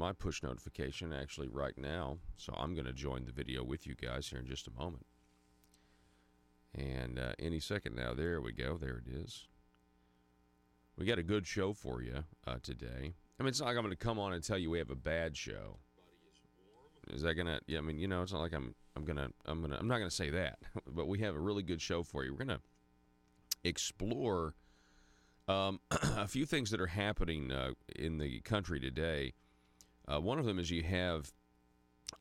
my push notification actually right now, so I'm going to join the video with you guys here in just a moment. And any second now, there we go. There it is. We got a good show for you today. I mean, it's not like I'm going to come on and tell you we have a bad show. Is that gonna? Yeah, I mean, it's not like I'm not gonna say that. But we have a really good show for you. We're gonna explore a few things that are happening in the country today. One of them is you have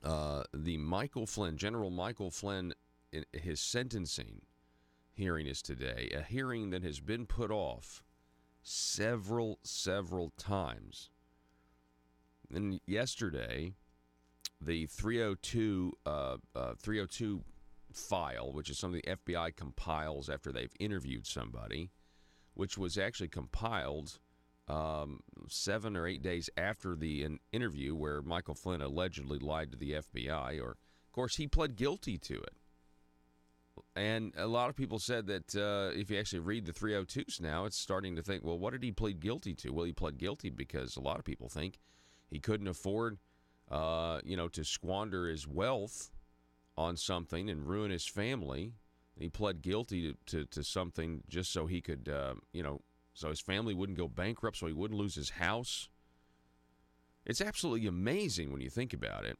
the General Michael Flynn. His sentencing hearing is today, a hearing that has been put off several times. And yesterday, the 302 file, which is something the FBI compiles after they've interviewed somebody, which was actually compiled 7 or 8 days after the interview where Michael Flynn allegedly lied to the FBI, of course, he pled guilty to it. And a lot of people said that if you actually read the 302s now, it's starting to think, well, what did he plead guilty to? Well, he pled guilty because a lot of people think he couldn't afford, to squander his wealth on something and ruin his family. And he pled guilty to something just so he could, so his family wouldn't go bankrupt, so he wouldn't lose his house. It's absolutely amazing when you think about it.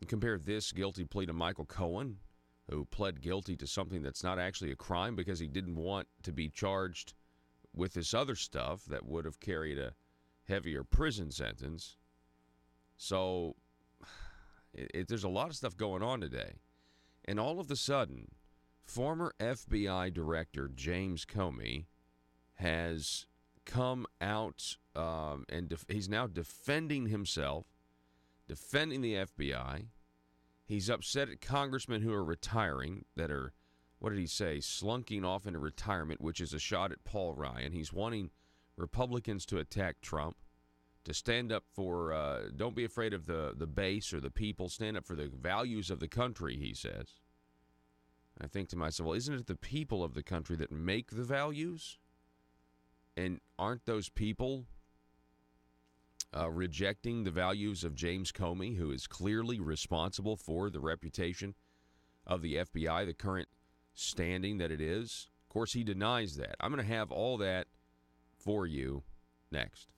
You compare this guilty plea to Michael Cohen, who pled guilty to something that's not actually a crime because he didn't want to be charged with this other stuff that would have carried a heavier prison sentence. So there's a lot of stuff going on today. And all of a sudden, former FBI Director James Comey has come out and he's now defending himself, defending the FBI. He's upset at congressmen who are retiring, that are, what did he say, slunking off into retirement, which is a shot at Paul Ryan. He's wanting Republicans to attack Trump, to stand up for, don't be afraid of the base or the people, stand up for the values of the country, he says. I think to myself, well, isn't it the people of the country that make the values? And aren't those people rejecting the values of James Comey, who is clearly responsible for the reputation of the FBI, the current standing that it is? Of course, he denies that. I'm going to have all that for you next.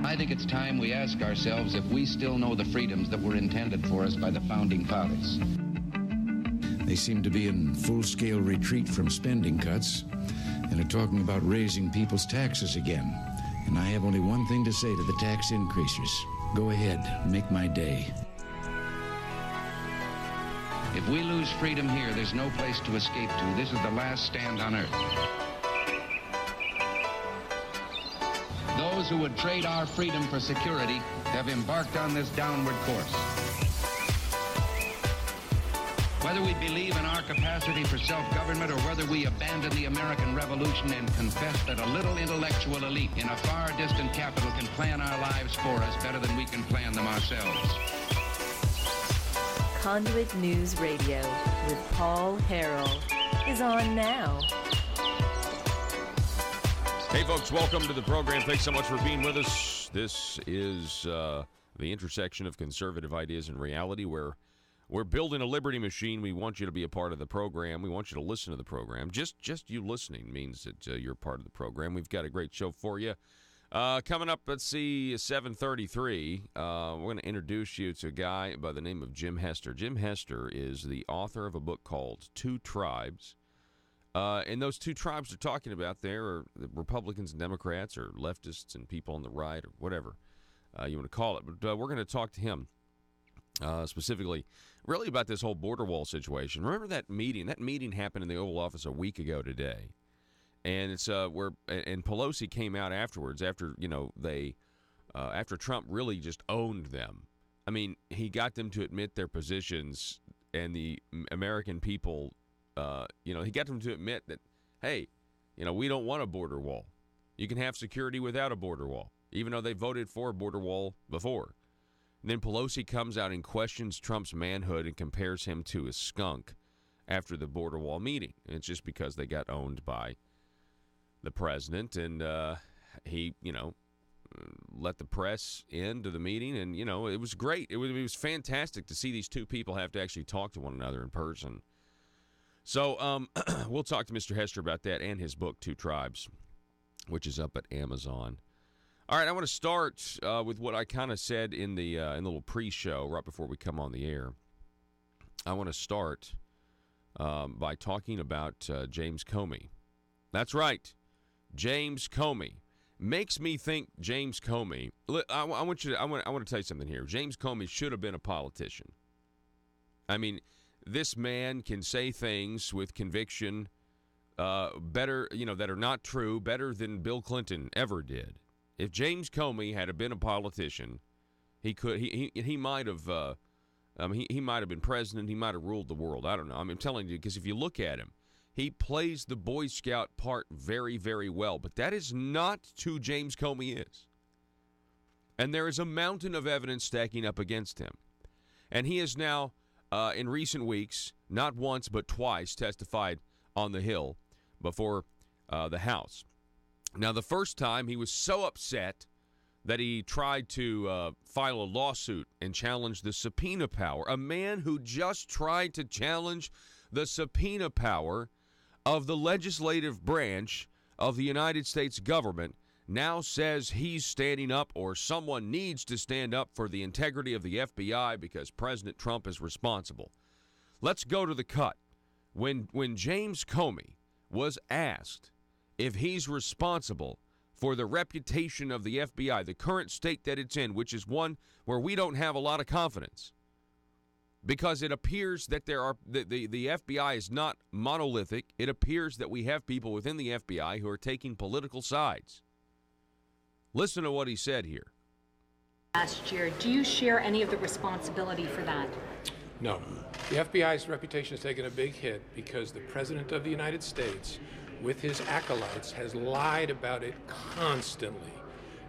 I think it's time we ask ourselves if we still know the freedoms that were intended for us by the Founding Fathers. They seem to be in full-scale retreat from spending cuts and are talking about raising people's taxes again. And I have only one thing to say to the tax increasers. Go ahead, make my day. If we lose freedom here, there's no place to escape to. This is the last stand on earth. Those who would trade our freedom for security have embarked on this downward course. Whether we believe in our capacity for self-government or whether we abandon the American Revolution and confess that a little intellectual elite in a far distant capital can plan our lives for us better than we can plan them ourselves. Conduit News Radio with Paul Harrell is on now. Hey, folks, welcome to the program. Thanks so much for being with us. This is the intersection of conservative ideas and reality, where we're building a liberty machine. We want you to be a part of the program. We want you to listen to the program. Just you listening means that you're part of the program. We've got a great show for you. Coming up, let's see, 7:33. We're going to introduce you to a guy by the name of Jim Hester. Jim Hester is the author of a book called Two Tribes. And those two tribes they're talking about there are the Republicans and Democrats, or leftists and people on the right, or whatever you want to call it. But we're going to talk to him specifically really about this whole border wall situation. Remember that meeting? That meeting happened in the Oval Office a week ago today. And it's where Pelosi came out afterwards after after Trump really just owned them. I mean, he got them to admit their positions, and the American people he got them to admit that, hey, we don't want a border wall. You can have security without a border wall, even though they voted for a border wall before. Then Pelosi comes out and questions Trump's manhood and compares him to a skunk after the border wall meeting. And it's just because they got owned by the president, and he, let the press into the meeting, and, it was great. It was fantastic to see these two people have to actually talk to one another in person. So we'll talk to Mr. Hester about that and his book, Two Tribes, which is up at Amazon. All right, I want to start with what I kind of said in the little pre-show right before we come on the air. I want to start by talking about James Comey. That's right, James Comey. Makes me think James Comey. I want to tell you something here. James Comey should have been a politician. I mean, this man can say things with conviction better, that are not true, better than Bill Clinton ever did. If James Comey had been a politician, he might have he might have been president. He might have ruled the world. I don't know. I'm telling you, because if you look at him, he plays the Boy Scout part very, very well. But that is not who James Comey is. And there is a mountain of evidence stacking up against him. And he has now, in recent weeks, not once but twice, testified on the Hill before the House. Now, the first time, he was so upset that he tried to file a lawsuit and challenge the subpoena power. A man who just tried to challenge the subpoena power of the legislative branch of the United States government now says he's standing up, or someone needs to stand up, for the integrity of the FBI because President Trump is responsible. Let's go to the cut. When James Comey was asked if he's responsible for the reputation of the FBI, the current state that it's in, which is one where we don't have a lot of confidence, because it appears that the FBI is not monolithic. It appears that we have people within the FBI who are taking political sides. Listen to what he said here. Last year, do you share any of the responsibility for that? No. The FBI's reputation has taken a big hit because the President of the United States, with his acolytes, has lied about it constantly.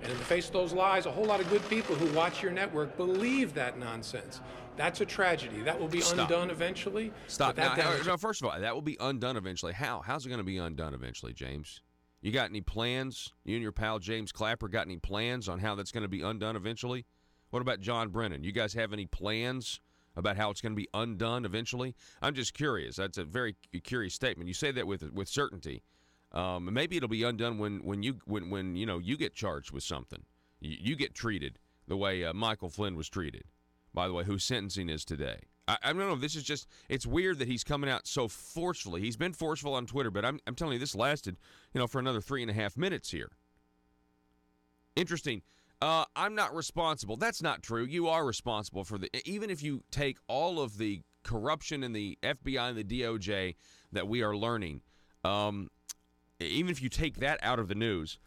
And in the face of those lies, a whole lot of good people who watch your network believe that nonsense. That's a tragedy. That will be undone eventually. Stop. Now, first of all, that will be undone eventually. How? How's it going to be undone eventually, James? You got any plans? You and your pal James Clapper got any plans on how that's going to be undone eventually? What about John Brennan? You guys have any plans about how it's going to be undone eventually? I'm just curious. That's a very curious statement. You say that with certainty. Maybe it'll be undone when you get charged with something. You get treated the way Michael Flynn was treated. By the way, whose sentencing is today. I don't know. This is just, it's weird that he's coming out so forcefully. He's been forceful on Twitter, but I'm telling you, this lasted, for another 3.5 minutes here. Interesting. I'm not responsible. That's not true. You are responsible for even if you take all of the corruption in the FBI and the DOJ that we are learning, even if you take that out of the news,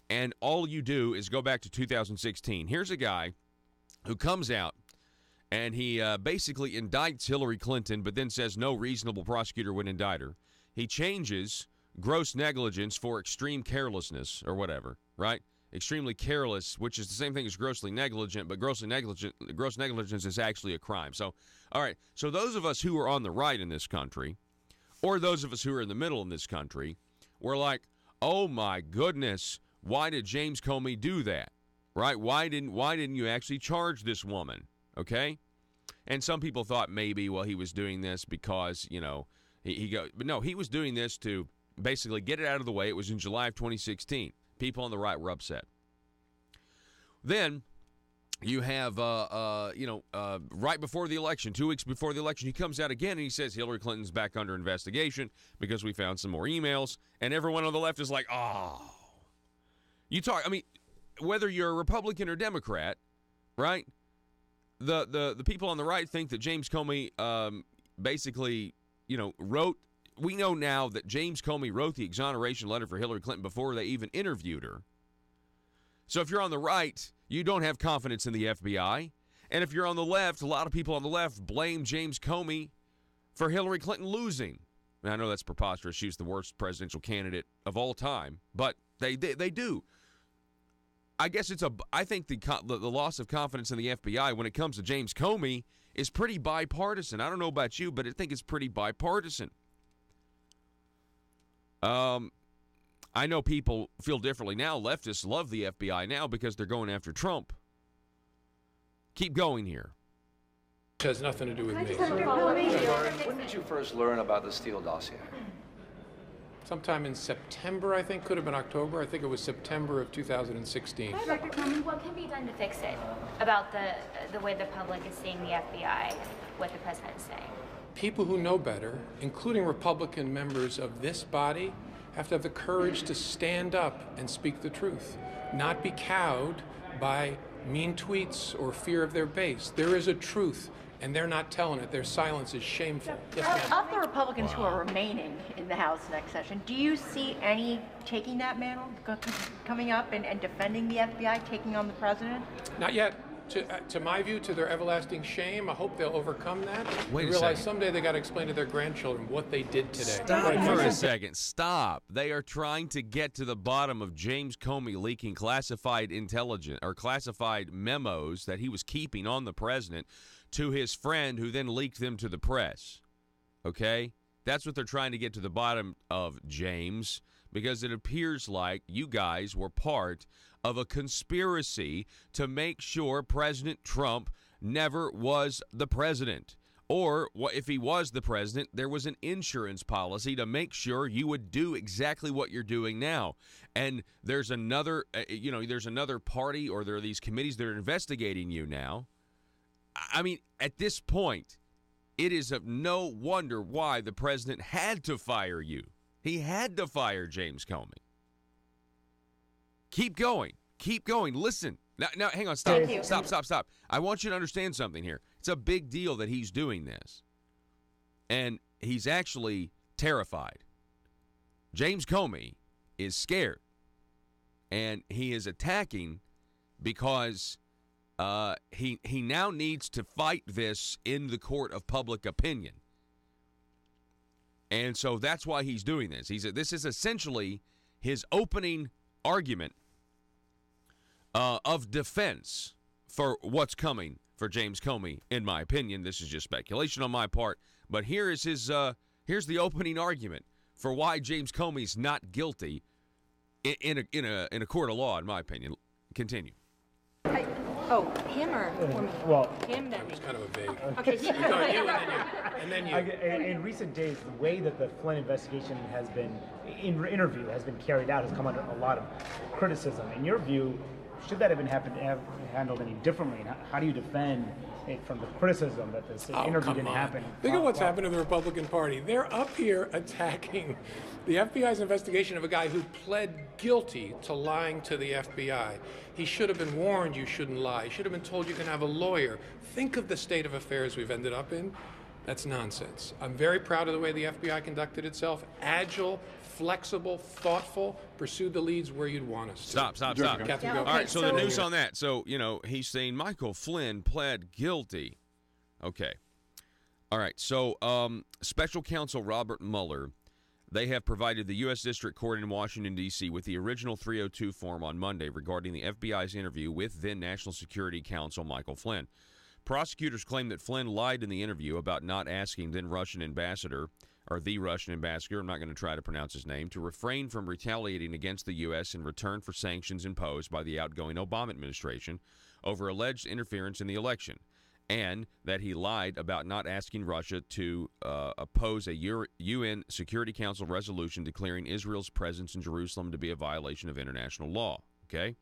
and all you do is go back to 2016. Here's a guy who comes out and he basically indicts Hillary Clinton, but then says no reasonable prosecutor would indict her. He changes gross negligence for extreme carelessness or whatever, right? Extremely careless, which is the same thing as grossly negligent, but gross negligence is actually a crime. So, all right, so those of us who are on the right in this country, or those of us who are in the middle in this country, we're like, oh my goodness, why did James Comey do that? Right? Why didn't you actually charge this woman? Okay? And some people thought maybe, well, he was doing this because, but no, he was doing this to basically get it out of the way. It was in July of 2016. People on the right were upset. Then you have, right before the election, 2 weeks before the election, he comes out again and he says Hillary Clinton's back under investigation because we found some more emails. And everyone on the left is like, oh. Whether you're a Republican or Democrat, right? The people on the right think that James Comey basically, wrote. We know now that James Comey wrote the exoneration letter for Hillary Clinton before they even interviewed her. So if you're on the right, you don't have confidence in the FBI. And if you're on the left, a lot of people on the left blame James Comey for Hillary Clinton losing. And I know that's preposterous. She's the worst presidential candidate of all time. But they do. I guess I think the loss of confidence in the FBI when it comes to James Comey is pretty bipartisan. I don't know about you, but I think it's pretty bipartisan. I know people feel differently now. Leftists love the FBI now because they're going after Trump. Keep going here. It has nothing to do with me. When did you first learn about the Steele dossier? Sometime in September, I think. Could have been October. I think it was September of 2016. Dr. Comey, what can be done to fix it about the way the public is seeing the FBI and what the president is saying? People who know better, including Republican members of this body, have to have the courage to stand up and speak the truth, not be cowed by mean tweets or fear of their base. There is a truth, and they're not telling it. Their silence is shameful. Yes, of the Republicans who are remaining in the House next session, do you see any taking that mantle, coming up and defending the FBI, taking on the president? Not yet. To my view, to their everlasting shame, I hope they'll overcome that. Wait a realize second. someday they got to explain to their grandchildren what they did today. Stop for a second. Stop. They are trying to get to the bottom of James Comey leaking classified intelligence or classified memos that he was keeping on the president to his friend who then leaked them to the press. Okay? That's what they're trying to get to the bottom of, James, because it appears like you guys were part of a conspiracy to make sure President Trump never was the president. Or if he was the president, there was an insurance policy to make sure you would do exactly what you're doing now. And there's another, there's another party or there are these committees that are investigating you now. I mean, at this point, it is of no wonder why the president had to fire you. He had to fire James Comey. Keep going. Keep going. Listen. Now, hang on. Stop. Stop. I want you to understand something here. It's a big deal that he's doing this. And he's actually terrified. James Comey is scared. And he is attacking because he now needs to fight this in the court of public opinion. And so that's why he's doing this. This is essentially his opening argument of defense for what's coming for James Comey, in my opinion. This is just speculation on my part, but here's the opening argument for why James Comey's not guilty in a court of law, in my opinion. Continue. Him or me? Well, him. That was kind of a vague. Okay. And then you. in recent days, the way that the Flynn investigation has been, interview has been carried out has come under a lot of criticism. In your view, should that have been handled any differently? And how do you defend it from the criticism that this interview didn't happen? Think of what's happened to the Republican Party. They're up here attacking the FBI's investigation of a guy who pled guilty to lying to the FBI. He should have been warned you shouldn't lie. He should have been told you can have a lawyer. Think of the state of affairs we've ended up in. That's nonsense. I'm very proud of the way the FBI conducted itself. Agile, flexible, thoughtful, pursued the leads where you'd want us to. Stop. Catherine, go. All right, so the news on that. So, he's saying Michael Flynn pled guilty. Okay. All right, so Special Counsel Robert Mueller, they have provided the U.S. District Court in Washington, D.C. with the original 302 form on Monday regarding the FBI's interview with then National Security Counsel Michael Flynn. Prosecutors claim that Flynn lied in the interview about not asking the Russian ambassador, I'm not going to try to pronounce his name, to refrain from retaliating against the U.S. in return for sanctions imposed by the outgoing Obama administration over alleged interference in the election, and that he lied about not asking Russia to oppose a UN Security Council resolution declaring Israel's presence in Jerusalem to be a violation of international law. Okay?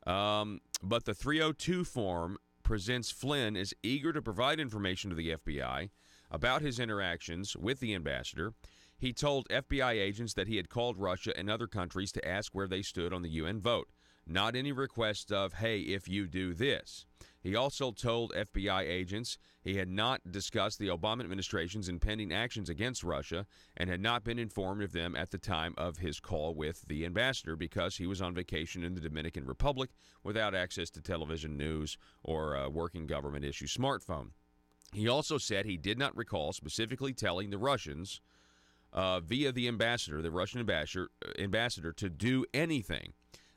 But the 302 form presents Flynn as eager to provide information to the FBI about his interactions with the ambassador. He told FBI agents that he had called Russia and other countries to ask where they stood on the UN vote, not any request of, hey, if you do this. He also told FBI agents he had not discussed the Obama administration's impending actions against Russia and had not been informed of them at the time of his call with the ambassador because he was on vacation in the Dominican Republic without access to television news or a working government-issue smartphone. He also said he did not recall specifically telling the Russians via the ambassador, the Russian ambassador, to do anything.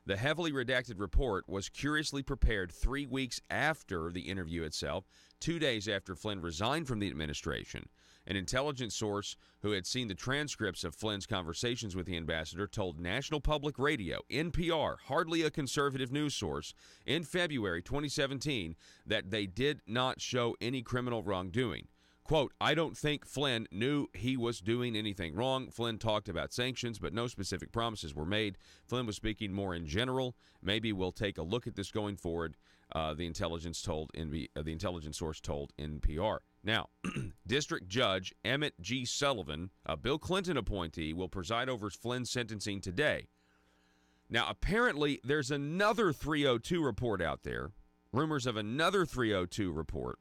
The heavily redacted report was curiously prepared 3 weeks after the interview itself, 2 days after Flynn resigned from the administration. An intelligence source who had seen the transcripts of Flynn's conversations with the ambassador told National Public Radio, NPR, hardly a conservative news source, in February 2017 that they did not show any criminal wrongdoing. Quote, I don't think Flynn knew he was doing anything wrong. Flynn talked about sanctions, but no specific promises were made. Flynn was speaking more in general. Maybe we'll take a look at this going forward, the intelligence source told NPR. Now, District Judge Emmett G. Sullivan, a Bill Clinton appointee, will preside over Flynn's sentencing today. Now, apparently, there's another 302 report out there, rumors of another 302 report,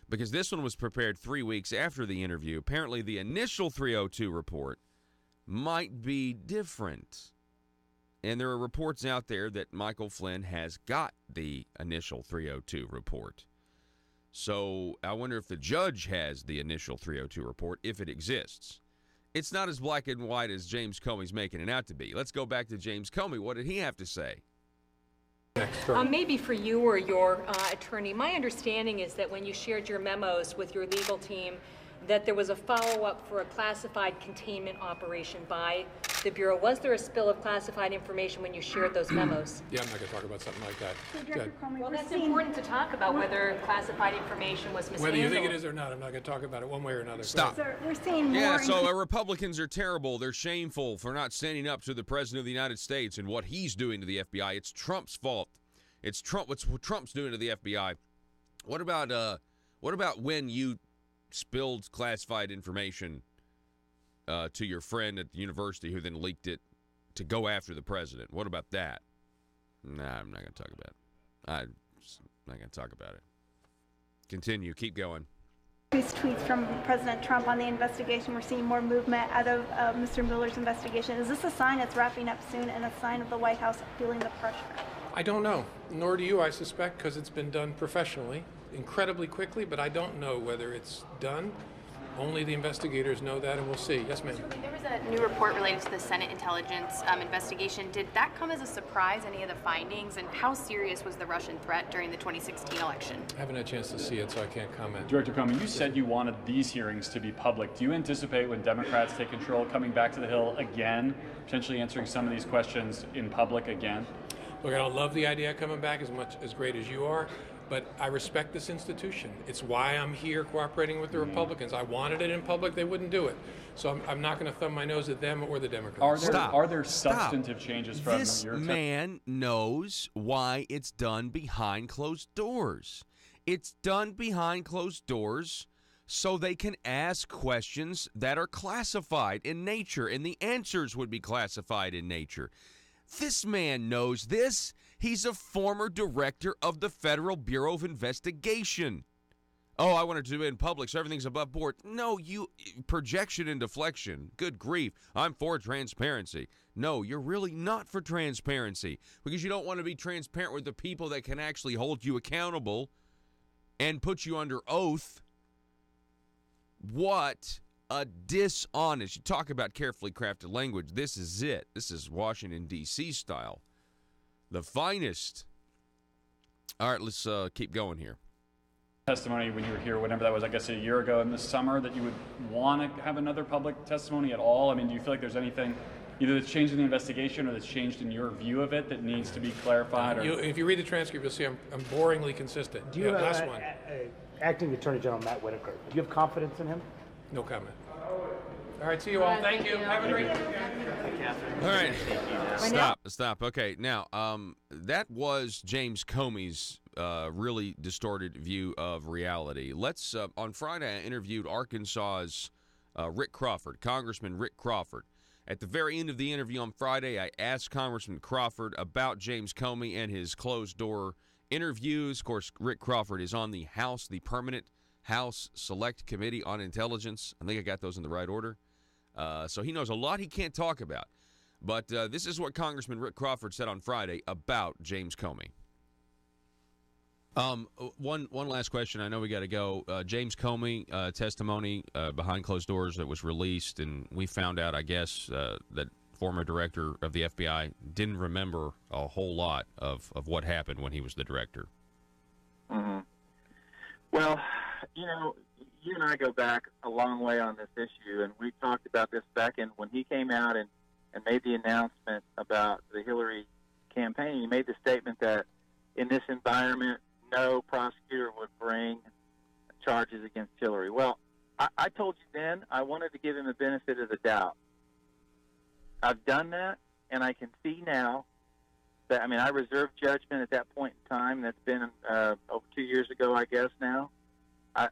because this one was prepared 3 weeks after the interview. Apparently, the initial 302 report might be different. And there are reports out there that Michael Flynn has got the initial 302 report. So I wonder if the judge has the initial 302 report, if it exists. It's not as black and white as James Comey's making it out to be. Let's go back to James Comey. What did he have to say? Maybe for you or your attorney, my understanding is that when you shared your memos with your legal team, that there was a follow-up for a classified containment operation by the Bureau. Was there a spill of classified information when you shared those memos? Yeah, I'm not going to talk about something like that. So, Director Comey, well, that's important to talk about, whether classified information was mishandled. Whether you think it is or not, I'm not going to talk about it one way or another. Stop. Sir, we're seeing more. Yeah, so Republicans are terrible. They're shameful for not standing up to the President of the United States and what he's doing to the FBI. It's Trump's fault. It's what Trump's doing to the FBI. What about when you spilled classified information to your friend at the university who then leaked it to go after the president? What about that? Nah, I'm not going to talk about it. I'm not going to talk about it. Continue. Keep going. These tweets from President Trump on the investigation. We're seeing more movement out of Mr. Mueller's investigation. Is this a sign it's wrapping up soon and a sign of the White House feeling the pressure? I don't know. Nor do you, I suspect, because it's been done professionally, incredibly quickly, but I don't know whether it's done. Only the investigators know that, and we'll see. Yes, ma'am. There was a new report related to the Senate intelligence investigation. Did that come as a surprise, any of the findings? And how serious was the Russian threat during the 2016 election? I haven't had a chance to see it, so I can't comment. Director Comey, you said you wanted these hearings to be public. Do you anticipate when Democrats take control coming back to the Hill again, potentially answering some of these questions in public again? Look, I don't love the idea of coming back as great as you are, but I respect this institution. It's why I'm here cooperating with the Republicans. I wanted it in public, they wouldn't do it. So I'm not going to thumb my nose at them or the Democrats. Are there substantive changes from this your man knows why it's done behind closed doors. It's done behind closed doors so they can ask questions that are classified in nature, and the answers would be classified in nature. This man knows this. He's a former director of the Federal Bureau of Investigation. Oh, I wanted to do it in public so everything's above board. No, projection and deflection. Good grief. I'm for transparency. No, you're really not for transparency because you don't want to be transparent with the people that can actually hold you accountable and put you under oath. What a dishonest. You talk about carefully crafted language. This is it. This is Washington, D.C. style. The finest. All right, let's keep going here. Testimony when you were here, whenever that was, I guess a year ago in the summer, that you would want to have another public testimony at all? I mean, do you feel like there's anything either that's changed in the investigation or that's changed in your view of it that needs to be clarified? Or... if you read the transcript, you'll see I'm boringly consistent. Do you last one. Acting Attorney General Matt Whitaker, do you have confidence in him? No comment. All right, see you all. Thank you. Have a great day. All right. Stop. Okay, now, that was James Comey's really distorted view of reality. Let's, on Friday, I interviewed Arkansas's Rick Crawford, Congressman Rick Crawford. At the very end of the interview on Friday, I asked Congressman Crawford about James Comey and his closed-door interviews. Of course, Rick Crawford is on the House, the permanent House Select Committee on Intelligence. I think I got those in the right order. So he knows a lot he can't talk about. But this is what Congressman Rick Crawford said on Friday about James Comey. One last question. I know we got to go. James Comey testimony behind closed doors that was released, and we found out, I guess, that former director of the FBI, didn't remember a whole lot of what happened when he was the director. Mm-hmm. Well, you know, you and I go back a long way on this issue, and we talked about this back in when he came out and made the announcement about the Hillary campaign. He made the statement that in this environment, no prosecutor would bring charges against Hillary. Well, I told you then I wanted to give him the benefit of the doubt. I've done that, and I can see now that, I mean, I reserved judgment at that point in time. That's been over 2 years ago, I guess now.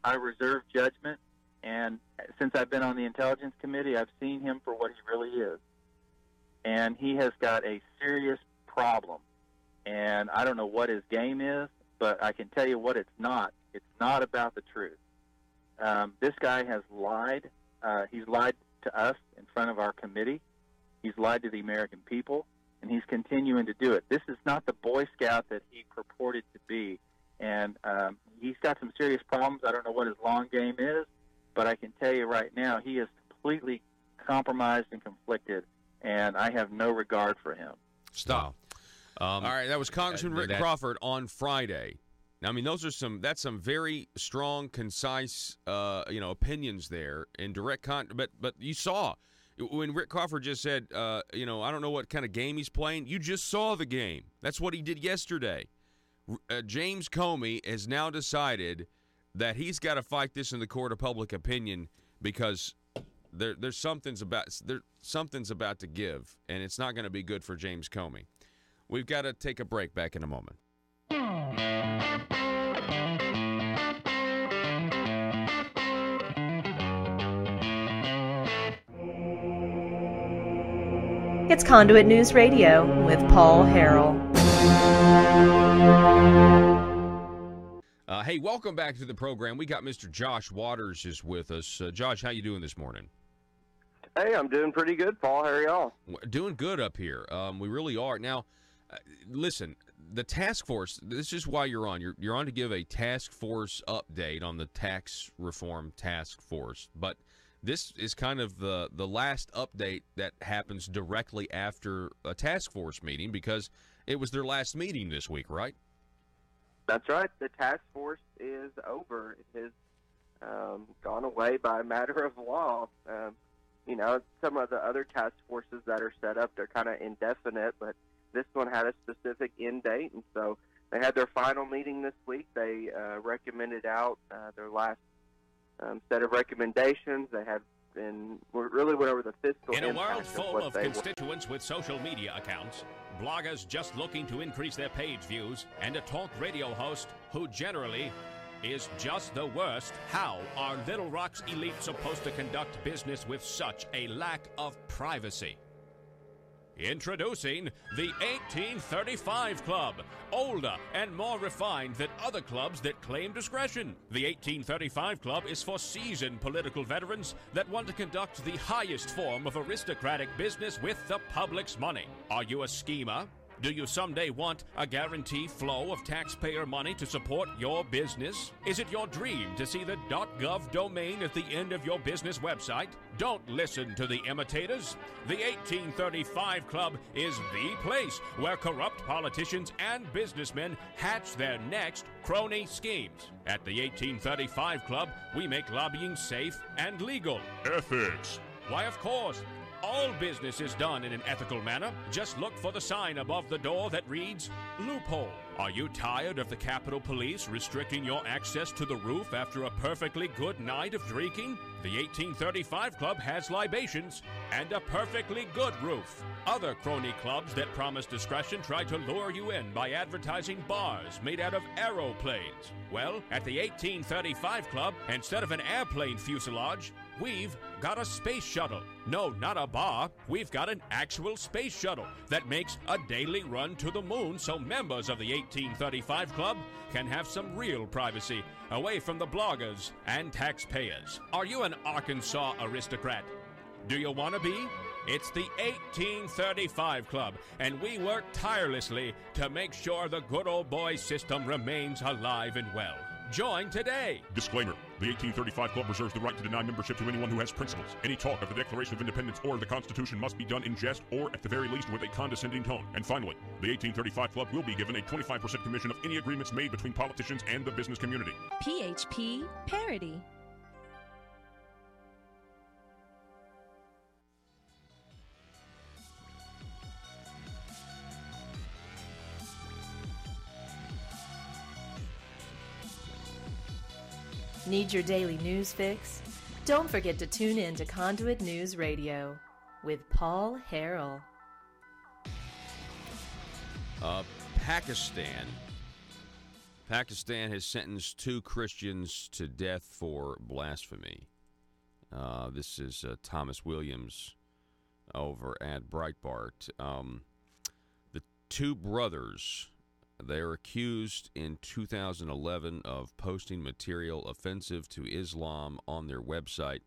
I reserved judgment, and since I've been on the Intelligence Committee, I've seen him for what he really is. And he has got a serious problem. And I don't know what his game is, but I can tell you what it's not. It's not about the truth. This guy has lied. He's lied to us in front of our committee. He's lied to the American people, and he's continuing to do it. This is not the Boy Scout that he purported to be. And he's got some serious problems. I don't know what his long game is, but I can tell you right now he is completely compromised and conflicted, and I have no regard for him. Stop. All right, that was Congressman Rick Crawford on Friday. Now, I mean, that's some very strong, concise, opinions there in direct but you saw when Rick Crawford just said, I don't know what kind of game he's playing. You just saw the game. That's what he did yesterday. James Comey has now decided that he's got to fight this in the court of public opinion because there's something's about to give, and it's not going to be good for James Comey. We've got to take a break. Back in a moment. It's Conduit News Radio with Paul Harrell. Hey, welcome back to the program. We got Mr. Josh Waters is with us. Josh, how you doing this morning? Hey, I'm doing pretty good, Paul. How are y'all? Doing good up here. We really are. Now, listen, the task force, this is why you're on. You're on to give a task force update on the tax reform task force. But this is kind of the last update that happens directly after a task force meeting because it was their last meeting this week, right? That's right. The task force is over. It has gone away by a matter of law. Some of the other task forces that are set up, they're kind of indefinite, but this one had a specific end date, and so they had their final meeting this week. They recommended out their last set of recommendations. They have really went over the fiscal impact. In a world full of constituents with social media accounts, bloggers just looking to increase their page views, and a talk radio host who generally is just the worst, how are Little Rock's elite supposed to conduct business with such a lack of privacy? Introducing the 1835 Club, older and more refined than other clubs that claim discretion. The 1835 Club is for seasoned political veterans that want to conduct the highest form of aristocratic business with the public's money. Are you a schemer? Do you someday want a guaranteed flow of taxpayer money to support your business? Is it your dream to see the .gov domain at the end of your business website? Don't listen to the imitators. The 1835 Club is the place where corrupt politicians and businessmen hatch their next crony schemes. At the 1835 Club, we make lobbying safe and legal. Ethics. Why, of course. All business is done in an ethical manner. Just look for the sign above the door that reads, loophole. Are you tired of the Capitol Police restricting your access to the roof after a perfectly good night of drinking? The 1835 Club has libations and a perfectly good roof. Other crony clubs that promise discretion try to lure you in by advertising bars made out of aeroplanes. Well, at the 1835 Club, instead of an airplane fuselage, we've got a space shuttle. No, not a bar. We've got an actual space shuttle that makes a daily run to the moon so members of the 1835 Club can have some real privacy away from the bloggers and taxpayers. Are you an Arkansas aristocrat? Do you want to be? It's the 1835 Club, and we work tirelessly to make sure the good old boy system remains alive and well. Join today. Disclaimer. The 1835 Club reserves the right to deny membership to anyone who has principles. Any talk of the Declaration of Independence or the Constitution must be done in jest or, at the very least, with a condescending tone. And finally, the 1835 Club will be given a 25% commission of any agreements made between politicians and the business community. PHP Parody. Need your daily news fix? Don't forget to tune in to Conduit News Radio with Paul Harrell. Pakistan has sentenced 2 Christians to death for blasphemy. This is Thomas Williams over at Breitbart. The 2 brothers, they are accused in 2011 of posting material offensive to Islam on their website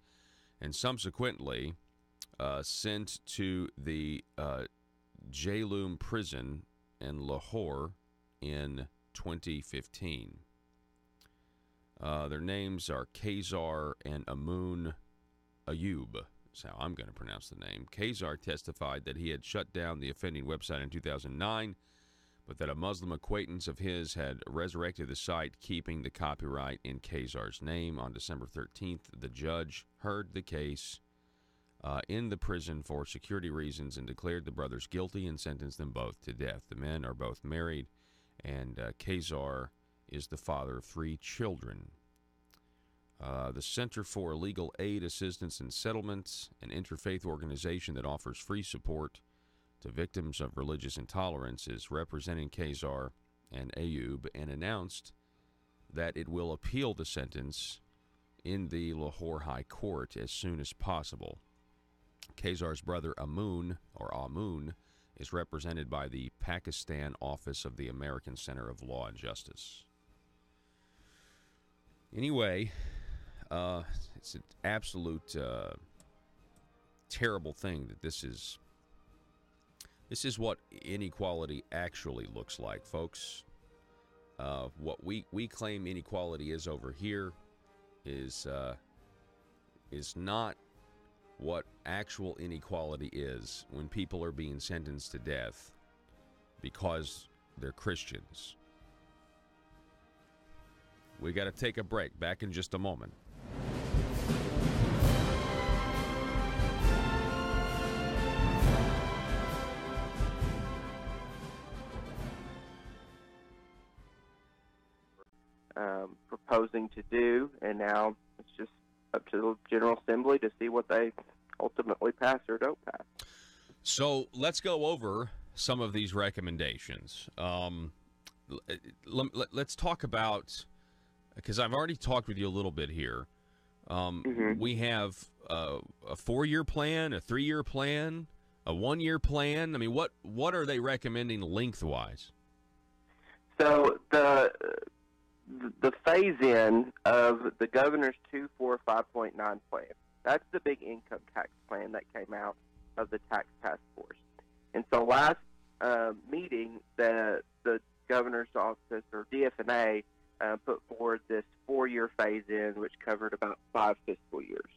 and subsequently sent to the Jailoom prison in Lahore in 2015. Their names are Khazar and Amun Ayub. That's how I'm going to pronounce the name. Khazar testified that he had shut down the offending website in 2009, but that a Muslim acquaintance of his had resurrected the site, keeping the copyright in Khazar's name. On December 13th, the judge heard the case in the prison for security reasons and declared the brothers guilty and sentenced them both to death. The men are both married, and Khazar is the father of 3 children. The Center for Legal Aid, Assistance, and Settlements, an interfaith organization that offers free support to victims of religious intolerance, is representing Khazar and Ayub and announced that it will appeal the sentence in the Lahore High Court as soon as possible. Khazar's brother Amun is represented by the Pakistan office of the American Center of Law and Justice. Anyway, it's an absolute terrible thing that this is. This is what inequality actually looks like, folks. What we claim inequality is over here is not what actual inequality is when people are being sentenced to death because they're Christians. We got to take a break. Back in just a moment. Proposing to do, and now it's just up to the General Assembly to see what they ultimately pass or don't pass. So let's go over some of these recommendations. Let's talk about, because I've already talked with you a little bit here. We have a 4-year plan, a 3-year plan, a 1-year plan. I mean, what are they recommending lengthwise? So the phase-in of the governor's 245.9 plan, that's the big income tax plan that came out of the tax task force. And so last meeting, the governor's office, or DFNA, put forward this 4-year phase-in, which covered about 5 fiscal years.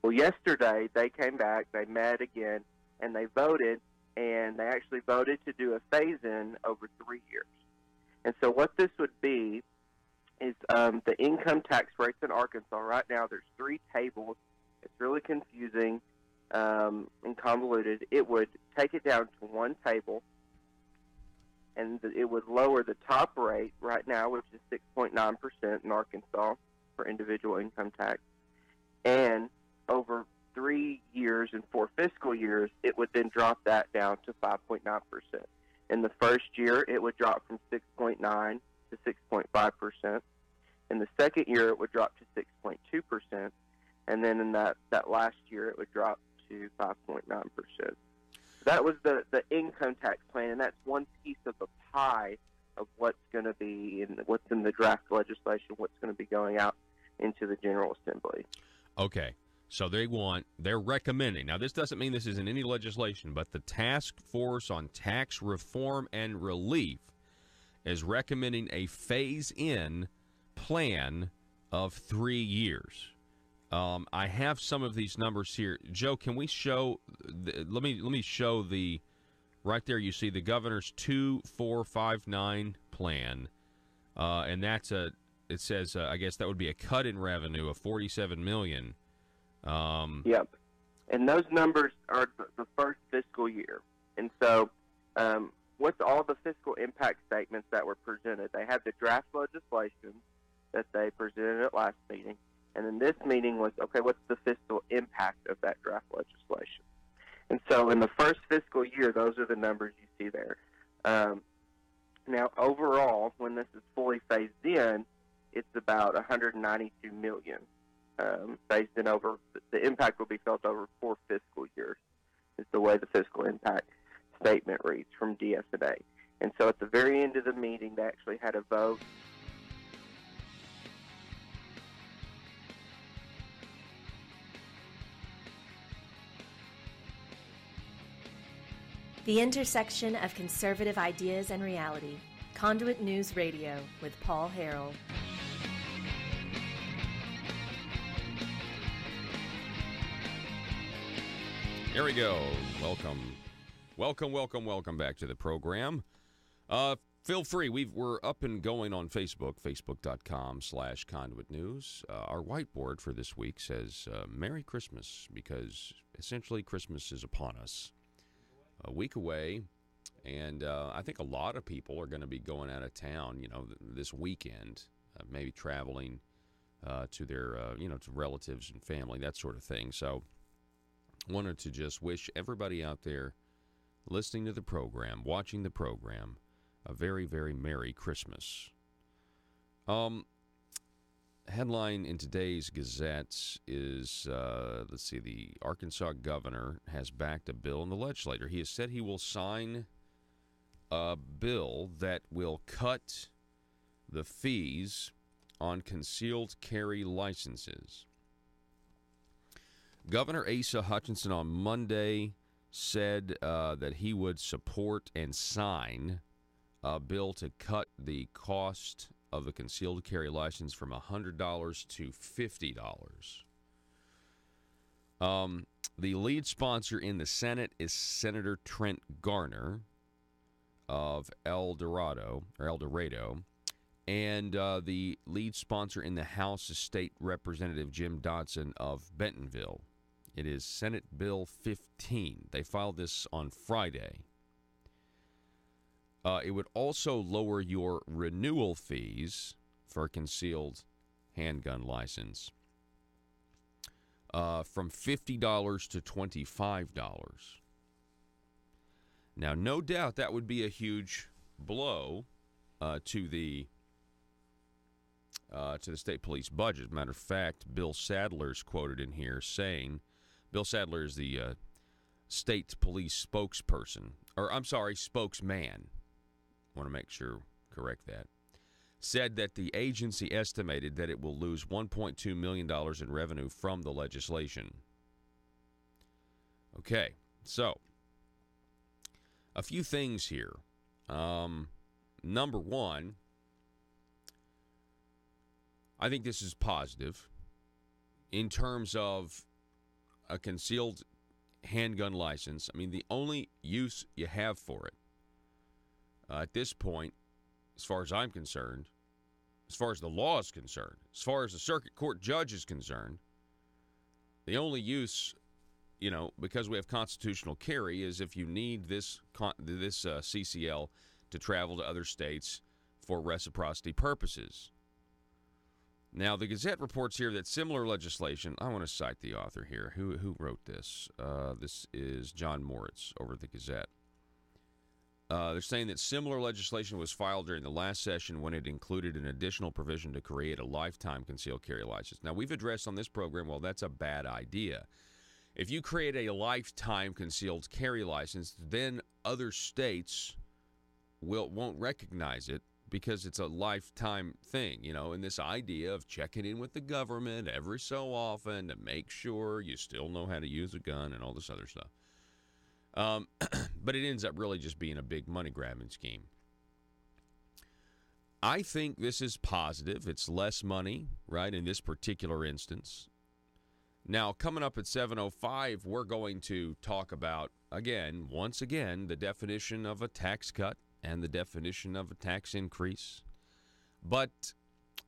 Well, yesterday they came back, they met again, and they voted, and they actually voted to do a phase-in over 3 years. And so what this would be is the income tax rates in Arkansas. Right now there's 3 tables. It's really confusing and convoluted. It would take it down to 1 table, and it would lower the top rate right now, which is 6.9% in Arkansas for individual income tax. And over 3 years and 4 fiscal years, it would then drop that down to 5.9%. In the first year, it would drop from 6.9 to 6.5%. In the second year, it would drop to 6.2%. And then in that last year, it would drop to 5.9%. That was the income tax plan, and that's one piece of the pie of what's going to be what's in the draft legislation, what's going to be going out into the General Assembly. Okay. So they're recommending, now this doesn't mean this is in any legislation, but the Task Force on Tax Reform and Relief is recommending a phase-in plan of 3 years. I have some of these numbers here. Joe, can we show? Let me show the right there. You see the governor's 2-4-5-9 plan, and that's a. It says I guess that would be a cut in revenue of $47 million. Yep, and those numbers are the first fiscal year, and so what's all the fiscal impact statements that were presented? They have the draft legislation that they presented at last meeting. And then this meeting was, okay, what's the fiscal impact of that draft legislation? And so in the first fiscal year, those are the numbers you see there. Now, overall, when this is fully phased in, it's about $192 million. Phased in over, the impact will be felt over 4 fiscal years, is the way the fiscal impact statement reads from DSNA. And so at the very end of the meeting, they actually had a vote. The intersection of conservative ideas and reality. Conduit News Radio with Paul Harrell. Here we go. Welcome back to the program. Feel free. We're up and going on Facebook, facebook.com/Conduit News. Our whiteboard for this week says Merry Christmas, because essentially Christmas is upon us. A week away, and I think a lot of people are going to be going out of town, this weekend, maybe traveling to their, to relatives and family, that sort of thing. So wanted to just wish everybody out there listening to the program, watching the program, a very, very Merry Christmas. Headline in today's Gazette is, the Arkansas governor has backed a bill in the legislature. He has said he will sign a bill that will cut the fees on concealed carry licenses. Governor Asa Hutchinson on Monday said that he would support and sign a bill to cut the cost of the concealed carry license from $100 to $50. The lead sponsor in the Senate is Senator Trent Garner of El Dorado, and the lead sponsor in the House is State Representative Jim Dodson of Bentonville. It is Senate Bill 15. They filed this on Friday. It would also lower your renewal fees for a concealed handgun license from $50 to $25. Now, no doubt that would be a huge blow to the state police budget. Matter of fact, Bill Sadler's quoted in here saying, Bill Sadler is the state police spokesperson, spokesman. I want to make sure, correct that, said that the agency estimated that it will lose $1.2 million in revenue from the legislation. Okay, so a few things here. Number one, I think this is positive in terms of a concealed handgun license. I mean, the only use you have for it at this point, as far as I'm concerned, as far as the law is concerned, as far as the circuit court judge is concerned, the only use, because we have constitutional carry, is if you need this CCL to travel to other states for reciprocity purposes. Now, the Gazette reports here that similar legislation, I want to cite the author here. Who wrote this? This is John Moritz over at the Gazette. They're saying that similar legislation was filed during the last session when it included an additional provision to create a lifetime concealed carry license. Now, we've addressed on this program, well, that's a bad idea. If you create a lifetime concealed carry license, then other states won't recognize it because it's a lifetime thing, and this idea of checking in with the government every so often to make sure you still know how to use a gun and all this other stuff. But it ends up really just being a big money-grabbing scheme. I think this is positive. It's less money, right, in this particular instance. Now, coming up at 7:05, we're going to talk about, once again, the definition of a tax cut and the definition of a tax increase. But,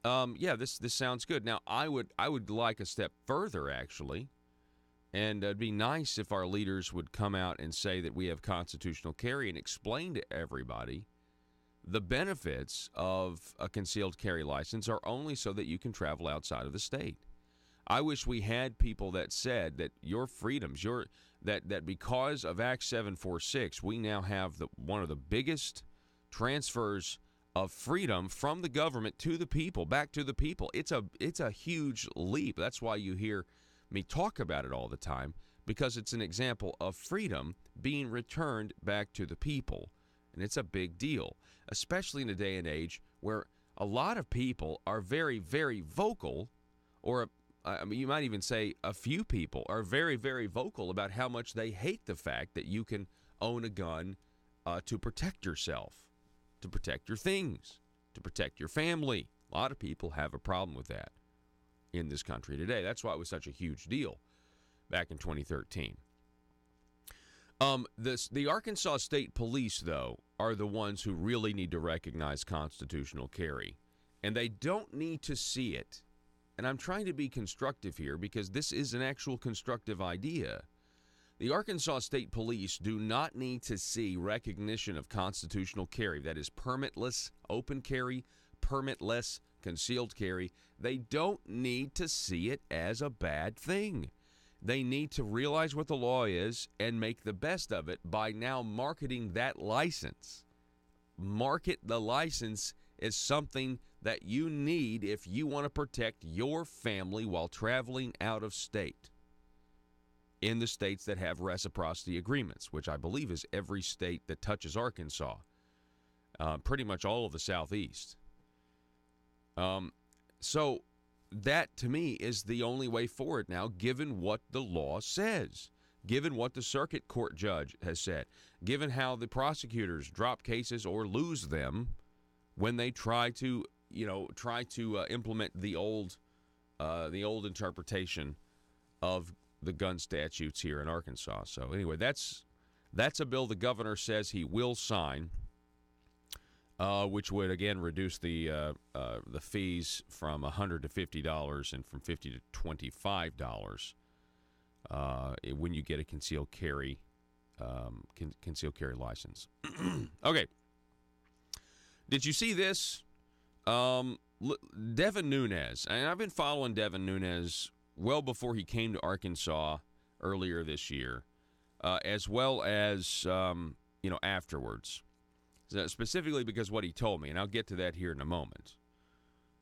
this sounds good. Now, I would like a step further, actually, and it'd be nice if our leaders would come out and say that we have constitutional carry and explain to everybody the benefits of a concealed carry license are only so that you can travel outside of the state. I wish we had people that said that your freedoms, that because of Act 746, we now have one of the biggest transfers of freedom from the government to the people, back to the people. It's a huge leap. That's why you hear me talk about it all the time, because it's an example of freedom being returned back to the people. And it's a big deal, especially in a day and age where a lot of people are very, very vocal, or you might even say a few people are very, very vocal about how much they hate the fact that you can own a gun to protect yourself, to protect your things, to protect your family. A lot of people have a problem with that in this country today. That's why it was such a huge deal back in 2013. The Arkansas State Police, though, are the ones who really need to recognize constitutional carry, and they don't need to see it. And I'm trying to be constructive here because this is an actual constructive idea. The Arkansas State Police do not need to see recognition of constitutional carry. That is permitless open carry, permitless concealed carry. They don't need to see it as a bad thing. They need to realize what the law is and make the best of it by now marketing that license. Market the license as something that you need if you want to protect your family while traveling out of state in the states that have reciprocity agreements, which I believe is every state that touches Arkansas, pretty much all of the Southeast. So that, to me, is the only way forward now, given what the law says, given what the circuit court judge has said, given how the prosecutors drop cases or lose them when they try to implement the old interpretation of the gun statutes here in Arkansas. So anyway, that's a bill the governor says he will sign, which would again reduce the fees from $100 to $50 and from $50 to $25 when you get a concealed carry license. Okay. Did you see this? Devin Nunes, and I've been following Devin Nunes well before he came to Arkansas earlier this year, as well as afterwards. Specifically because what he told me, and I'll get to that here in a moment.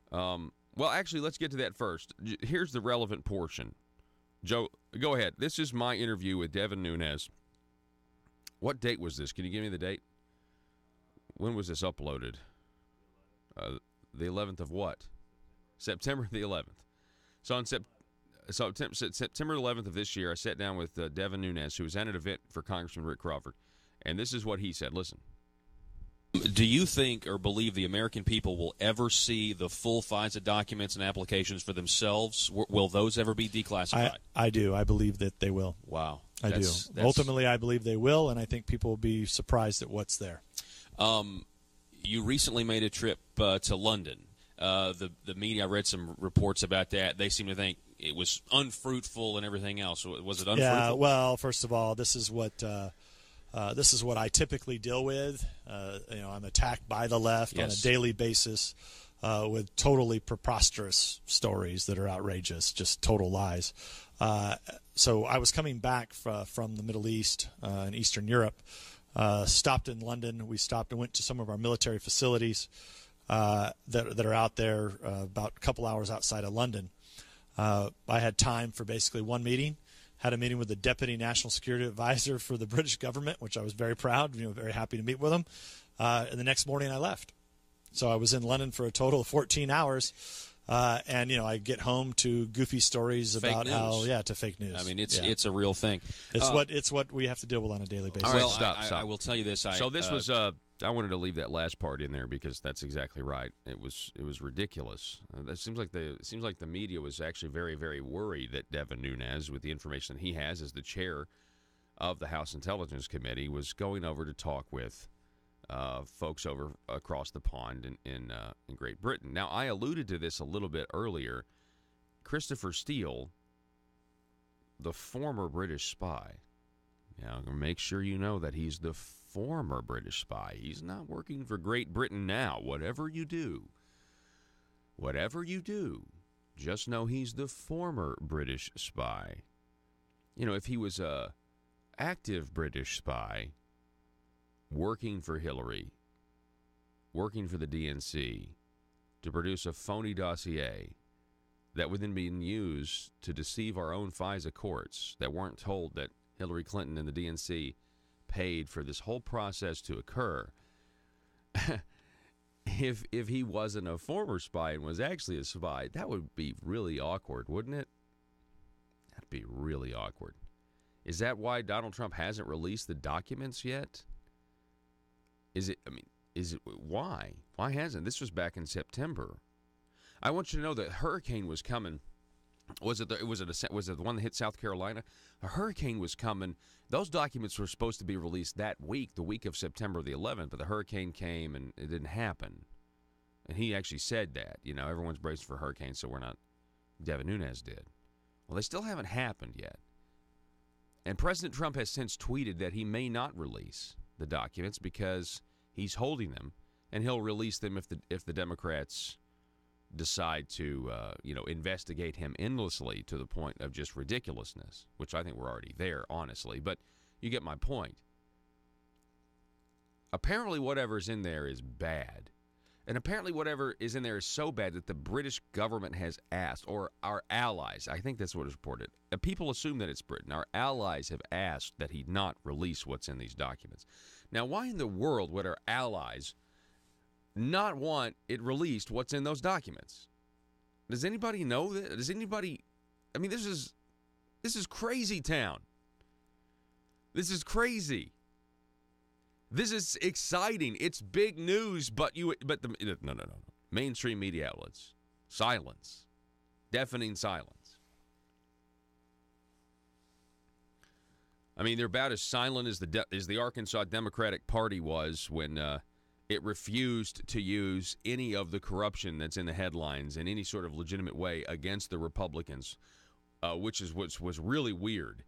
Well, actually, let's get to that first. Here's the relevant portion. Joe, go ahead. This is my interview with Devin Nunes. What date was this? Can you give me the date? When was this uploaded? The 11th of what? September the 11th. So on September 11th of this year, I sat down with Devin Nunes, who was at an event for Congressman Rick Crawford, and this is what he said. Listen. Do you think or believe the American people will ever see the full FISA documents and applications for themselves? Will those ever be declassified? I do. I believe that they will. Wow. I do. Ultimately, I believe they will, and I think people will be surprised at what's there. You recently made a trip to London. The media, I read some reports about that. They seem to think it was unfruitful and everything else. Was it unfruitful? Yeah, well, first of all, this is what I typically deal with. I'm attacked by the left on a daily basis with totally preposterous stories that are outrageous, just total lies. So I was coming back from the Middle East and Eastern Europe, stopped in London. We stopped and went to some of our military facilities that are out there about a couple hours outside of London. I had time for basically one meeting. Had a meeting with the Deputy National Security Advisor for the British government, which I was very proud, very happy to meet with him. And the next morning I left. So I was in London for a total of 14 hours. And I get home to goofy stories about to fake news. I mean, it's a real thing. It's what we have to deal with on a daily basis. All right, stop. I will tell you this. So this was I wanted to leave that last part in there because that's exactly right. It was ridiculous. It seems like the media was actually very, very worried that Devin Nunes, with the information that he has as the chair of the House Intelligence Committee, was going over to talk with folks over across the pond in Great Britain. Now, I alluded to this a little bit earlier. Christopher Steele, the former British spy. Now, make sure you know that he's the former British spy. He's not working for Great Britain now. Whatever you do, just know he's the former British spy. You know, if he was a active British spy working for Hillary, working for the DNC to produce a phony dossier that would then be used to deceive our own FISA courts that weren't told that Hillary Clinton and the DNC paid for this whole process to occur. If he wasn't a former spy and was actually a spy, that would be really awkward, wouldn't it? That'd be really awkward. Is that why Donald Trump hasn't released the documents yet? Why? Why hasn't? This was back in September. I want you to know that hurricane was coming. Was it the one that hit South Carolina? A hurricane was coming. Those documents were supposed to be released that week, the week of September the 11th, but the hurricane came and it didn't happen. And he actually said that, everyone's bracing for hurricanes, so we're not. Devin Nunes did. Well, they still haven't happened yet. And President Trump has since tweeted that he may not release the documents because he's holding them, and he'll release them if the Democrats decide to, investigate him endlessly to the point of just ridiculousness, which I think we're already there, honestly. But you get my point. Apparently whatever's in there is bad. And apparently whatever is in there is so bad that the British government has asked, or our allies, I think that's what is reported. People assume that it's Britain. Our allies have asked that he not release what's in these documents. Now, why in the world would our allies not want it released what's in those documents? Does anybody know that? Does anybody? I mean, this is crazy town. This is crazy. This is exciting. It's big news, but no. Mainstream media outlets, silence, deafening silence. I mean, they're about as silent as the Arkansas Democratic Party was when it refused to use any of the corruption that's in the headlines in any sort of legitimate way against the Republicans, which was really weird.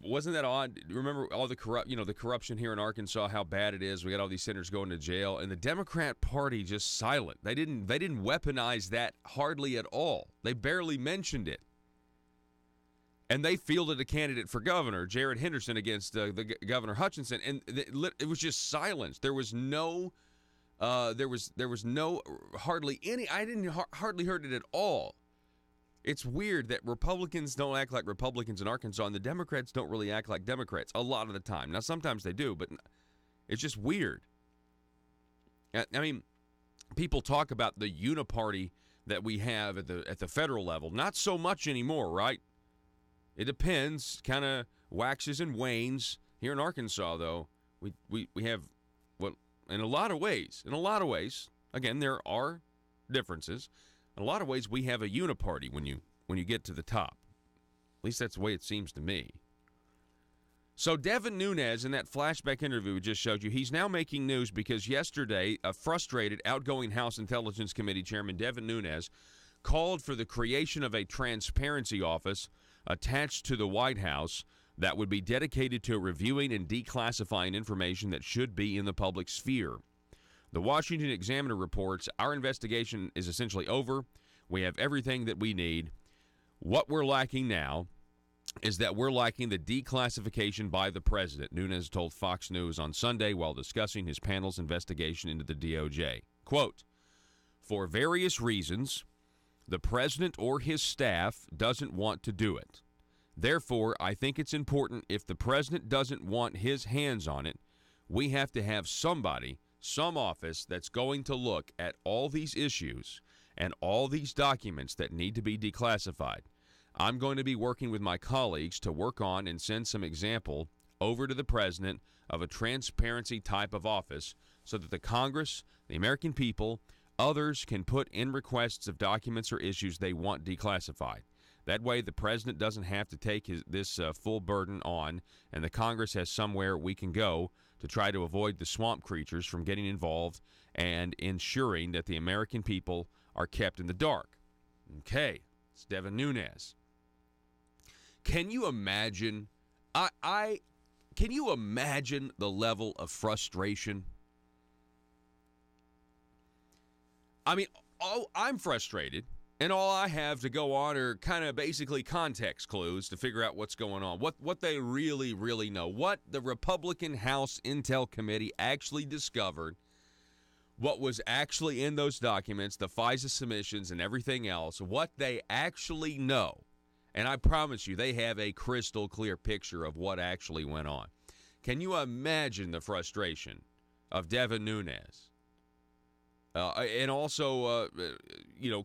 Wasn't that odd? Remember all the corruption here in Arkansas, how bad it is. We got all these senators going to jail, and the Democrat Party just silent. They didn't weaponize that hardly at all. They barely mentioned it. And they fielded a candidate for governor, Jared Henderson, against the Governor Hutchinson, and it was just silence. There was no, hardly any. I didn't hardly heard it at all. It's weird that Republicans don't act like Republicans in Arkansas, and the Democrats don't really act like Democrats a lot of the time. Now, sometimes they do, but it's just weird. I mean, people talk about the uniparty that we have at the federal level. Not so much anymore, right? It depends, kind of waxes and wanes. Here in Arkansas, though, we have, well, in a lot of ways, again, there are differences. In a lot of ways, we have a uniparty when you get to the top. At least that's the way it seems to me. So Devin Nunes, in that flashback interview we just showed you, he's now making news because yesterday, a frustrated outgoing House Intelligence Committee Chairman Devin Nunes called for the creation of a transparency office attached to the White House that would be dedicated to reviewing and declassifying information that should be in the public sphere. The Washington Examiner reports, our investigation is essentially over. We have everything that we need. What we're lacking now is that we're lacking the declassification by the president, Nunes told Fox News on Sunday while discussing his panel's investigation into the DOJ. Quote, for various reasons, the president or his staff doesn't want to do it. Therefore, I think it's important if the president doesn't want his hands on it, we have to have somebody, some office that's going to look at all these issues and all these documents that need to be declassified. I'm going to be working with my colleagues to work on and send some example over to the president of a transparency type of office so that the Congress, the American people, others can put in requests of documents or issues they want declassified. That way the president doesn't have to take this full burden on, and the Congress has somewhere we can go to try to avoid the swamp creatures from getting involved and ensuring that the American people are kept in the dark. Okay, it's Devin Nunes. Can you imagine? Can you imagine the level of frustration? I mean, I'm frustrated, and all I have to go on are kind of basically context clues to figure out what's going on, what they really, really know, what the Republican House Intel Committee actually discovered, what was actually in those documents, the FISA submissions and everything else, what they actually know. And I promise you, they have a crystal clear picture of what actually went on. Can you imagine the frustration of Devin Nunes? And also,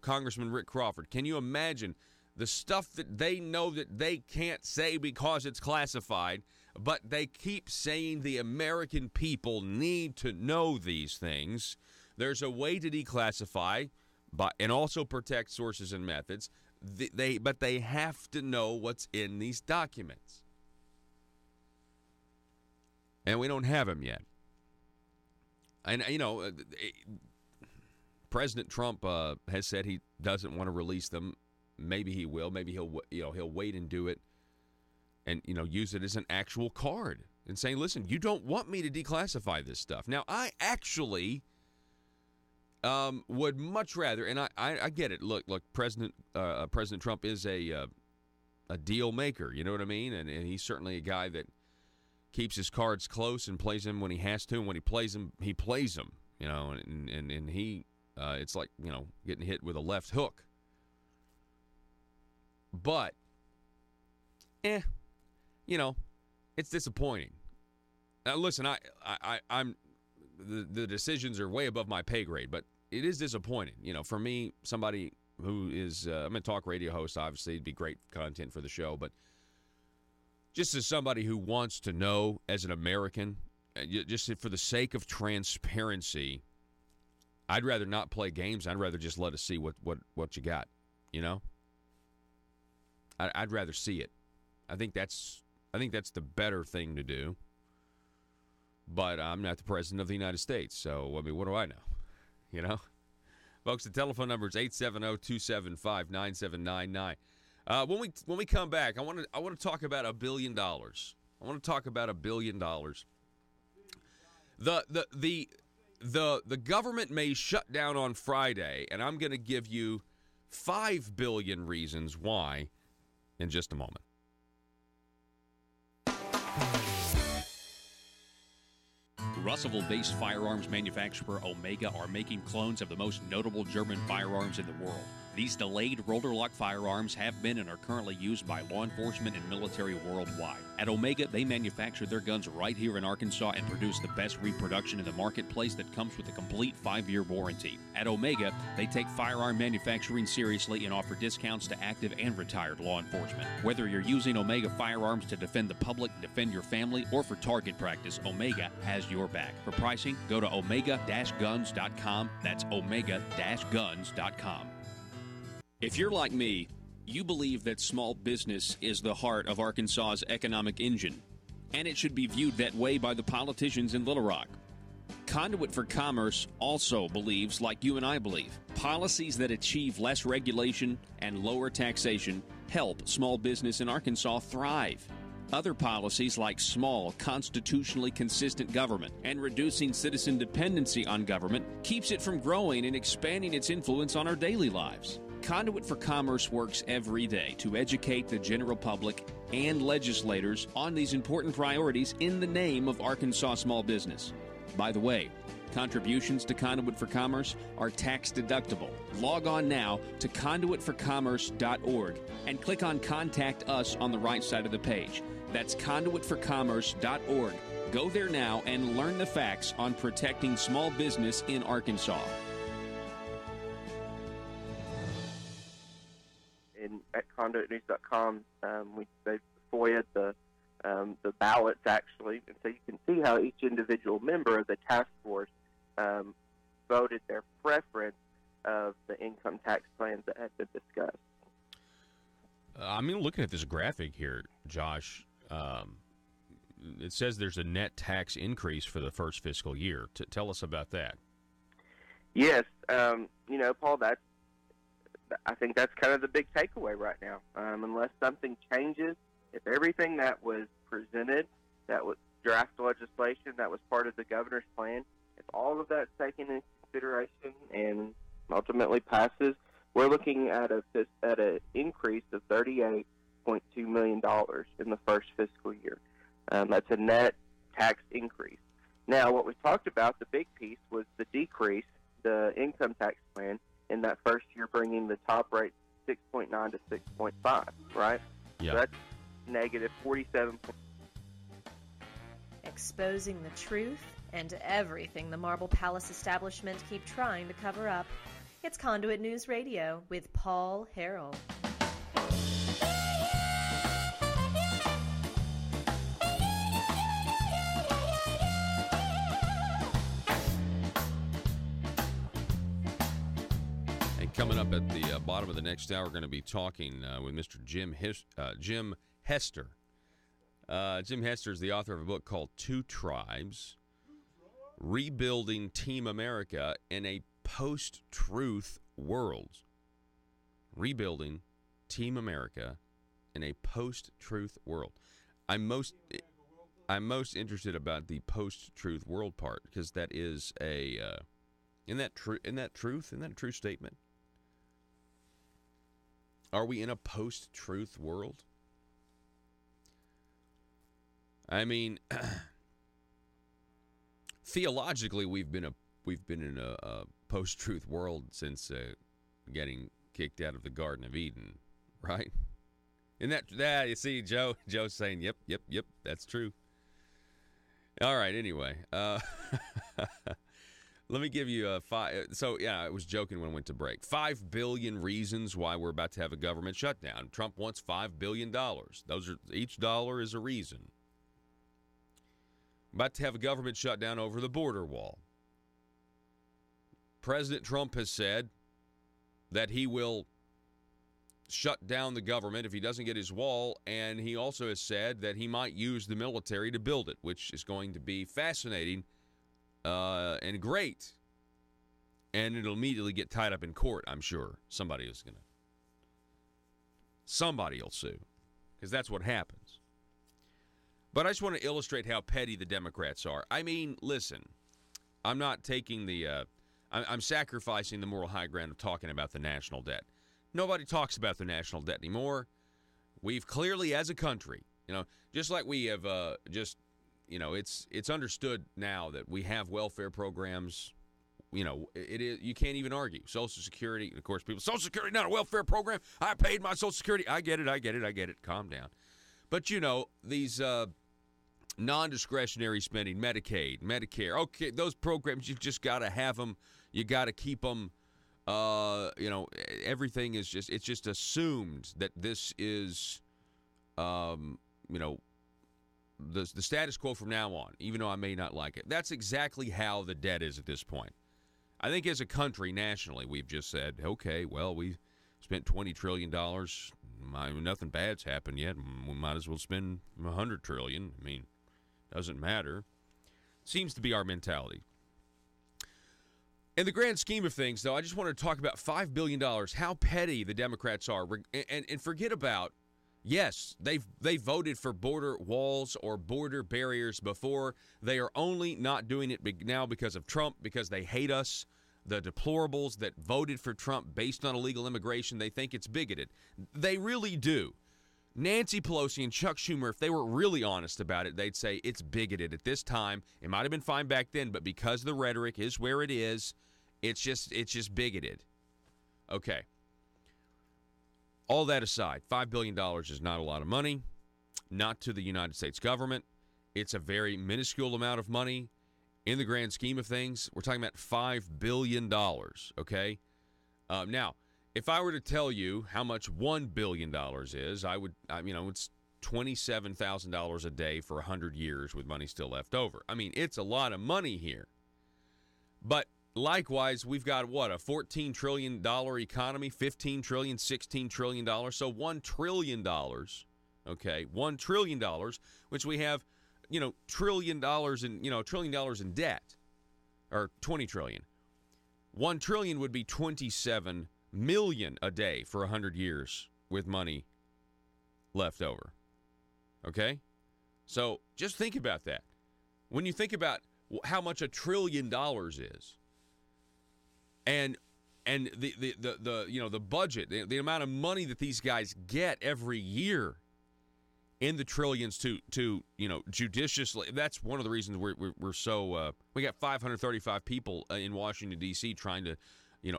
Congressman Rick Crawford. Can you imagine the stuff that they know that they can't say because it's classified, but they keep saying the American people need to know these things? There's a way to declassify and also protect sources and methods. But they have to know what's in these documents. And we don't have them yet. And, President Trump has said he doesn't want to release them. Maybe he will. Maybe he'll wait and do it and, use it as an actual card and saying, listen, you don't want me to declassify this stuff. Now, I actually would much rather, and I get it. Look, President Trump is a deal maker. You know what I mean? And he's certainly a guy that keeps his cards close and plays them when he has to. And when he plays them, he plays them. And he it's like getting hit with a left hook. But, it's disappointing. Now, listen, I'm. The decisions are way above my pay grade, but it is disappointing. For me, somebody who is, I'm a talk radio host, obviously, it'd be great content for the show, but just as somebody who wants to know as an American, just for the sake of transparency, I'd rather not play games. I'd rather just let us see what you got, I'd rather see it. I think that's the better thing to do. But I'm not the president of the United States, so, what do I know? Folks, the telephone number is 870-275-9799. When we come back, I want to talk about $1 billion. I want to talk about $1 billion. The government may shut down on Friday, and I'm going to give you 5 billion reasons why in just a moment. Russellville-based firearms manufacturer Omega are making clones of the most notable German firearms in the world. These delayed rotor-lock firearms have been and are currently used by law enforcement and military worldwide. At Omega, they manufacture their guns right here in Arkansas and produce the best reproduction in the marketplace that comes with a complete 5-year warranty. At Omega, they take firearm manufacturing seriously and offer discounts to active and retired law enforcement. Whether you're using Omega firearms to defend the public, defend your family, or for target practice, Omega has your back. For pricing, go to omega-guns.com. That's omega-guns.com. If you're like me, you believe that small business is the heart of Arkansas's economic engine, and it should be viewed that way by the politicians in Little Rock. Conduit for Commerce also believes, like you and I believe, policies that achieve less regulation and lower taxation help small business in Arkansas thrive. Other policies like small, constitutionally consistent government and reducing citizen dependency on government keeps it from growing and expanding its influence on our daily lives. Conduit for Commerce works every day to educate the general public and legislators on these important priorities in the name of Arkansas small business. By the way, contributions to Conduit for Commerce are tax deductible. Log on now to conduitforcommerce.org and click on Contact Us on the right side of the page. That's conduitforcommerce.org. Go there now and learn the facts on protecting small business in Arkansas. At conduitnews.com, they FOIA'd the the ballots actually, and so you can see how each individual member of the task force voted their preference of the income tax plans that had been discussed. Looking at this graphic here, Josh, it says there's a net tax increase for the first fiscal year. Tell us about that. Yes, Paul, I think that's kind of the big takeaway right now. Unless something changes, if everything that was presented, that was draft legislation, that was part of the governor's plan, if all of that's taken into consideration and ultimately passes, we're looking at an increase of $38.2 million in the first fiscal year. That's a net tax increase. Now, what we talked about, the big piece, was the decrease, the income tax plan, in that first year, bringing the top rate 6.9 to 6.5, right? Yeah. So that's negative 47. Exposing the truth and everything the Marble Palace establishment keep trying to cover up. It's Conduit News Radio with Paul Harrell. Coming up at the bottom of the next hour, we're going to be talking with Mr. Jim Hester. Jim Hester is the author of a book called Two Tribes, Rebuilding Team America in a Post-Truth World. Rebuilding Team America in a Post-Truth World. I'm most interested about the post-truth world part, because that is a isn't that a true statement? Are we in a post-truth world? I mean, theologically, we've been in a post-truth world since getting kicked out of the Garden of Eden, right? And that you see, Joe's saying, yep, that's true. All right, anyway. Let me give you five. So, yeah, I was joking when I went to break. 5 billion reasons why we're about to have a government shutdown. Trump wants $5 billion. Each dollar is a reason. About to have a government shutdown over the border wall. President Trump has said that he will shut down the government if he doesn't get his wall, and he also has said that he might use the military to build it, which is going to be fascinating and great. And it'll immediately get tied up in court, I'm sure. Somebody will sue, because that's what happens. But I just want to illustrate how petty the Democrats are. I mean, listen, I'm not taking I'm sacrificing the moral high ground of talking about the national debt. Nobody talks about the national debt anymore. We've clearly, as a country, just like we have it's understood now that we have welfare programs. It is, you can't even argue. Social Security, of course, people, Social Security, not a welfare program. I paid my Social Security. I get it. Calm down. But, these non-discretionary spending, Medicaid, Medicare, okay, those programs, you've just got to have them. You got to keep them. Everything is it's just assumed that this is, the status quo from now on, even though I may not like it. That's exactly how the debt is at this point. I think as a country, nationally, we've just said, okay, well, we've spent $20 trillion. Nothing bad's happened yet. We might as well spend $100 trillion. I mean, doesn't matter. Seems to be our mentality. In the grand scheme of things, though, I just want to talk about $5 billion, how petty the Democrats are. And forget about, yes, they voted for border walls or border barriers before. They are only not doing it now because of Trump, because they hate us. The deplorables that voted for Trump based on illegal immigration, they think it's bigoted. They really do. Nancy Pelosi and Chuck Schumer, if they were really honest about it, they'd say it's bigoted at this time. It might have been fine back then, but because the rhetoric is where it is, it's just bigoted. Okay. All that aside, $5 billion is not a lot of money, not to the United States government. It's a very minuscule amount of money. In the grand scheme of things, we're talking about $5 billion, okay? Now, if I were to tell you how much $1 billion is, it's $27,000 a day for 100 years with money still left over. I mean, it's a lot of money here. But likewise, we've got, what, a $14 trillion economy, $15 trillion, $16 trillion, so $1 trillion, okay, $1 trillion, which we have, $1 trillion in debt, or 20 trillion. 1 trillion would be 27 million a day for 100 years with money left over. Okay? So just think about that. When you think about how much $1 trillion is, and the budget, the amount of money that these guys get every year in the trillions to judiciously. That's one of the reasons we're so we got 535 people in Washington D.C. trying to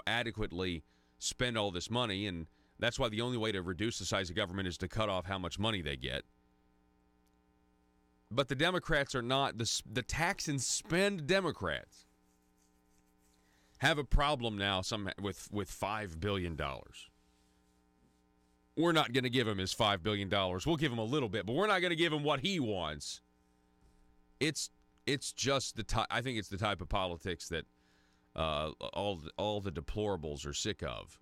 adequately spend all this money, and that's why the only way to reduce the size of government is to cut off how much money they get. But the Democrats are not the tax and spend Democrats have a problem now with $5 billion. We're not going to give him his $5 billion. We'll give him a little bit, but we're not going to give him what he wants. It's just I think it's the type of politics that all the deplorables are sick of.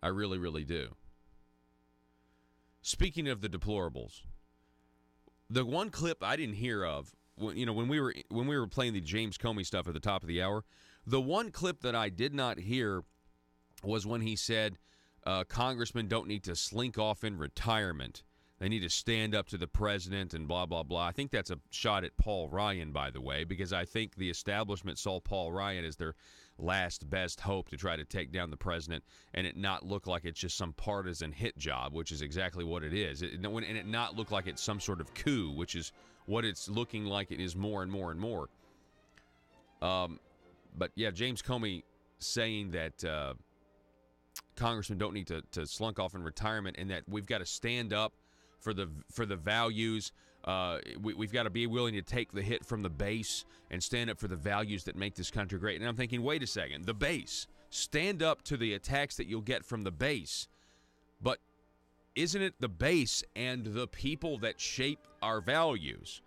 I really, really do. Speaking of the deplorables, the one clip I didn't hear of, when we were playing the James Comey stuff at the top of the hour, the one clip that I did not hear was when he said, congressmen don't need to slink off in retirement. They need to stand up to the president and blah, blah, blah. I think that's a shot at Paul Ryan, by the way, because I think the establishment saw Paul Ryan as their last best hope to try to take down the president and it not look like it's just some partisan hit job, which is exactly what it is. And it not look like it's some sort of coup, which is what it's looking like it is more and more and more. But, yeah, James Comey saying that congressmen don't need to slunk off in retirement and that we've got to stand up for the values. We've got to be willing to take the hit from the base and stand up for the values that make this country great. And I'm thinking, wait a second, the base. Stand up to the attacks that you'll get from the base. But isn't it the base and the people that shape our values?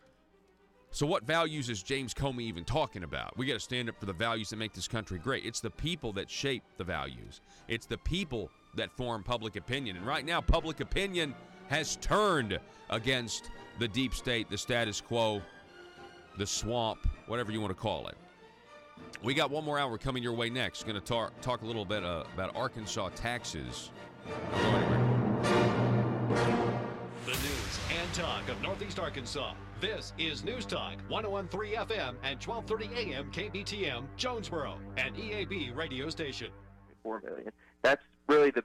So what values is James Comey even talking about? We got to stand up for the values that make this country great. It's the people that shape the values. It's the people that form public opinion. And right now, public opinion has turned against the deep state, the status quo, the swamp, whatever you want to call it. We got one more hour coming your way next. Going to talk a little bit about Arkansas taxes. The news and talk of Northeast Arkansas. This is News Talk 101.3 FM and 1230 AM KBTM, Jonesboro, an EAB radio station. $4 million. That's really the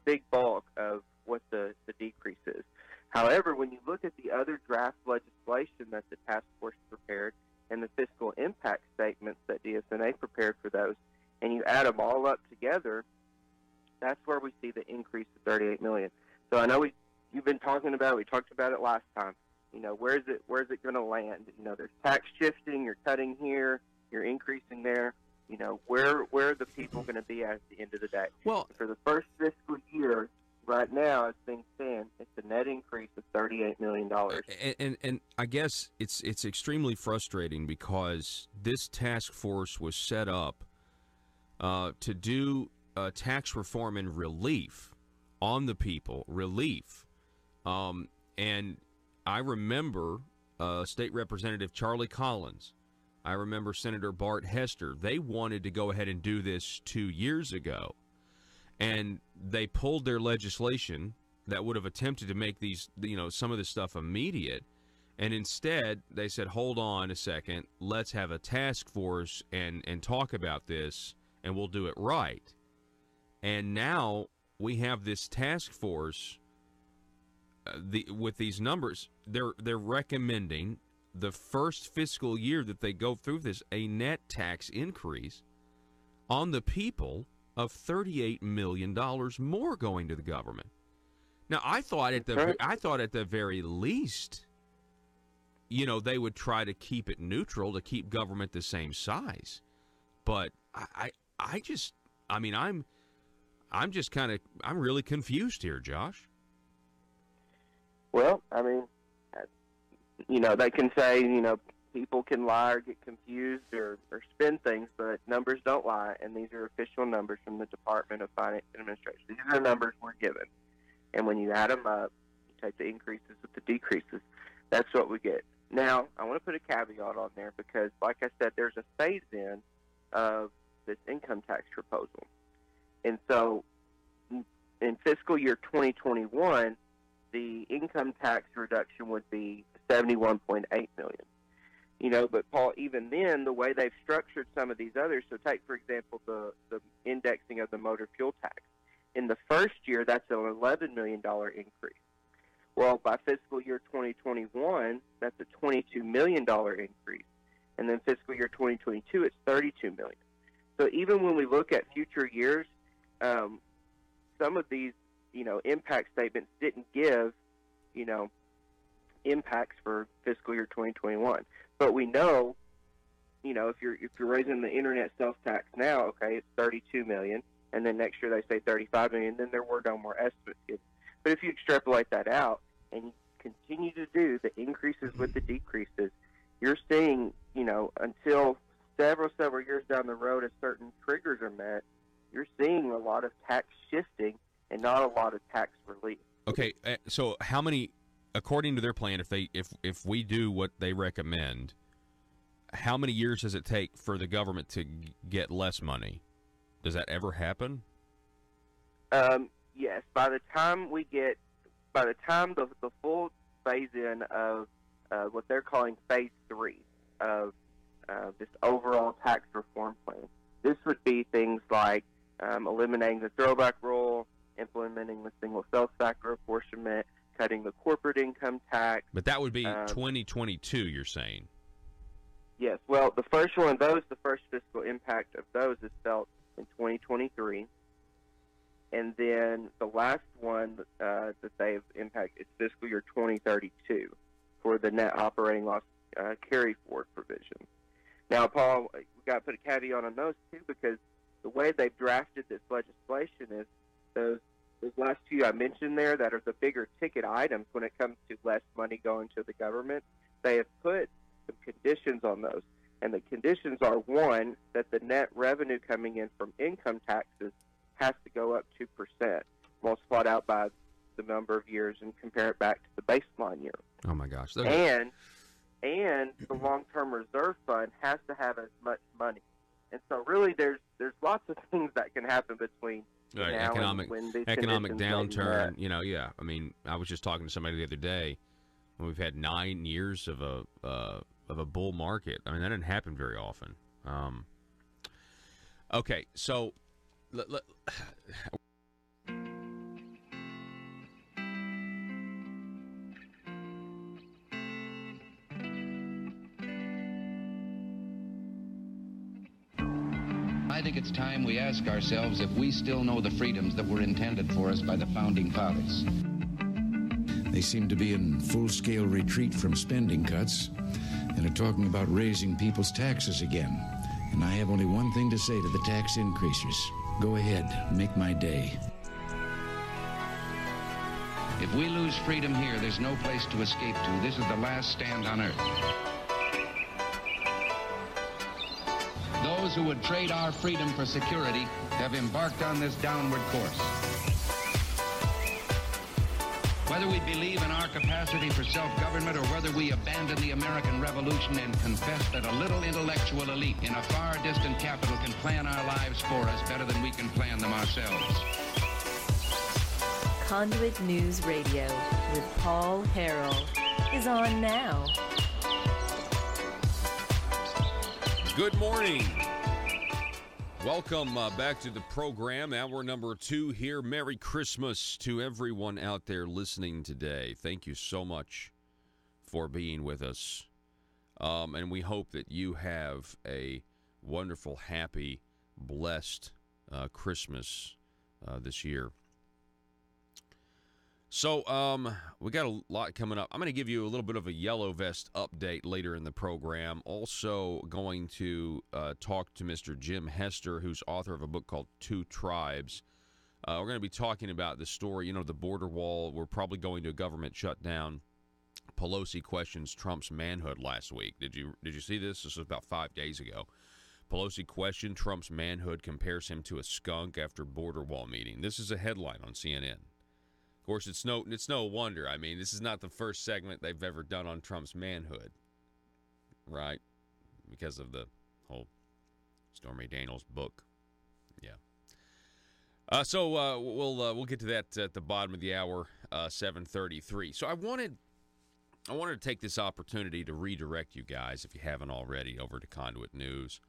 big bulk of what the decrease is. However, when you look at the other draft legislation that the task force prepared and the fiscal impact statements that DSNA prepared for those, and you add them all up together, that's where we see the increase of $38 million. So I know you've been talking about it. We talked about it last time. Where's it going to land? There's tax shifting. You're cutting here. You're increasing there. Where are the people going to be at the end of the day? Well, for the first fiscal year, right now, as things stand, it's a net increase of $38 million. And I guess it's extremely frustrating because this task force was set up to do tax reform and relief on the people, and I remember State Representative Charlie Collins. I remember Senator Bart Hester. They wanted to go ahead and do this 2 years ago. And they pulled their legislation that would have attempted to make these, some of this stuff immediate. And instead, they said, hold on a second, let's have a task force and talk about this, and we'll do it right. And now we have this task force with these numbers. They're recommending the first fiscal year that they go through this, a net tax increase on the people of $38 million more going to the government. Now, I thought at the very least, they would try to keep it neutral, to keep government the same size. But I'm really confused here, Josh. Well, I mean, they can say, people can lie or get confused or spin things, but numbers don't lie, and these are official numbers from the Department of Finance and Administration. These are the numbers we're given. And when you add them up, you take the increases with the decreases, that's what we get. Now, I want to put a caveat on there because, like I said, there's a phase-in of this income tax proposal. And so in fiscal year 2021, the income tax reduction would be $71.8 million. But Paul, even then, the way they've structured some of these others, so take, for example, the indexing of the motor fuel tax. In the first year, that's an $11 million increase. Well, by fiscal year 2021, that's a $22 million increase. And then fiscal year 2022, it's $32 million. So even when we look at future years, some of these, impact statements didn't give, impacts for fiscal year 2021. But we know, if you're raising the internet sales tax now, okay, it's $32 million, and then next year they say $35 million, then there were no more estimates given. But if you extrapolate that out and you continue to do the increases with the decreases, you're seeing, until several years down the road as certain triggers are met, you're seeing a lot of tax shifting and not a lot of tax relief. Okay, so how many, according to their plan, if we do what they recommend, how many years does it take for the government to get less money? Does that ever happen? Yes. By the time the full phase-in of what they're calling phase 3 of this overall tax reform plan, this would be things like eliminating the throwback rule, implementing the single sales factor apportionment, cutting the corporate income tax. But that would be 2022, you're saying? Yes. Well, the first one of those, the first fiscal impact of those is felt in 2023. And then the last one that they've impacted is fiscal year 2032 for the net operating loss carry forward provision. Now, Paul, we've got to put a caveat on those too, because the way they've drafted this legislation is those last two I mentioned there that are the bigger ticket items when it comes to less money going to the government, they have put some conditions on those. And the conditions are, one, that the net revenue coming in from income taxes has to go up 2%, multiplied out by the number of years and compare it back to the baseline year. Oh, my gosh. And the long-term reserve fund has to have as much money. And so really there's lots of things that can happen between now and when these economic downturn, yeah. I mean, I was just talking to somebody the other day when we've had 9 years of a bull market. I mean, that didn't happen very often. Okay, so I think it's time we ask ourselves if we still know the freedoms that were intended for us by the Founding Fathers. They seem to be in full-scale retreat from spending cuts and are talking about raising people's taxes again. And I have only one thing to say to the tax increasers. Go ahead, make my day. If we lose freedom here, there's no place to escape to. This is the last stand on earth. Those who would trade our freedom for security have embarked on this downward course. Whether we believe in our capacity for self-government or whether we abandon the American Revolution and confess that a little intellectual elite in a far distant capital can plan our lives for us better than we can plan them ourselves. Conduit News Radio with Paul Harrell is on now. Good morning. Welcome back to the program. Hour number 2 here. Merry Christmas to everyone out there listening today. Thank you so much for being with us. And we hope that you have a wonderful, happy, blessed Christmas this year. So we got a lot coming up. I'm going to give you a little bit of a Yellow Vest update later in the program. Also going to talk to Mr. Jim Hester, who's author of a book called Two Tribes. We're going to be talking about the story, the border wall. We're probably going to a government shutdown. Pelosi questions Trump's manhood last week. Did you see this? This was about 5 days ago. Pelosi questioned Trump's manhood, compares him to a skunk after border wall meeting. This is a headline on CNN. Of course, it's no wonder. I mean, this is not the first segment they've ever done on Trump's manhood, right? Because of the whole Stormy Daniels book. Yeah. So we'll get to that at the bottom of the hour, 7:33. So I wanted to take this opportunity to redirect you guys, if you haven't already, over to Conduit News.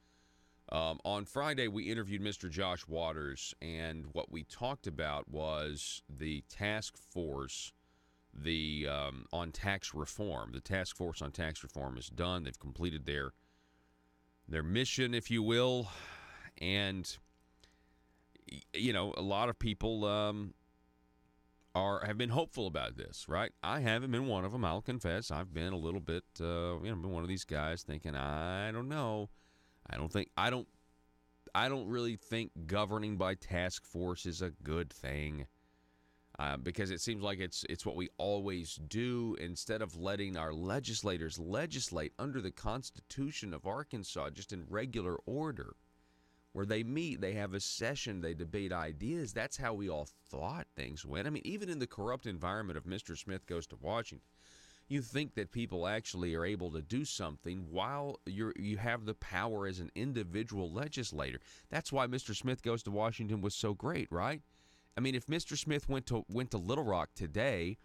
On Friday, we interviewed Mr. Josh Waters, and what we talked about was the task force on tax reform. The task force on tax reform is done. They've completed their mission, if you will, and a lot of people have been hopeful about this, right? I haven't been one of them. I'll confess. I've been a little bit, been one of these guys thinking, I don't know. I don't really think governing by task force is a good thing, because it seems like it's what we always do instead of letting our legislators legislate under the Constitution of Arkansas, just in regular order, where they meet, they have a session, they debate ideas. That's how we all thought things went. I mean, even in the corrupt environment of Mr. Smith Goes to Washington, you think that people actually are able to do something while you have the power as an individual legislator. That's why Mr. Smith Goes to Washington was so great, right? I mean, if Mr. Smith went to Little Rock today,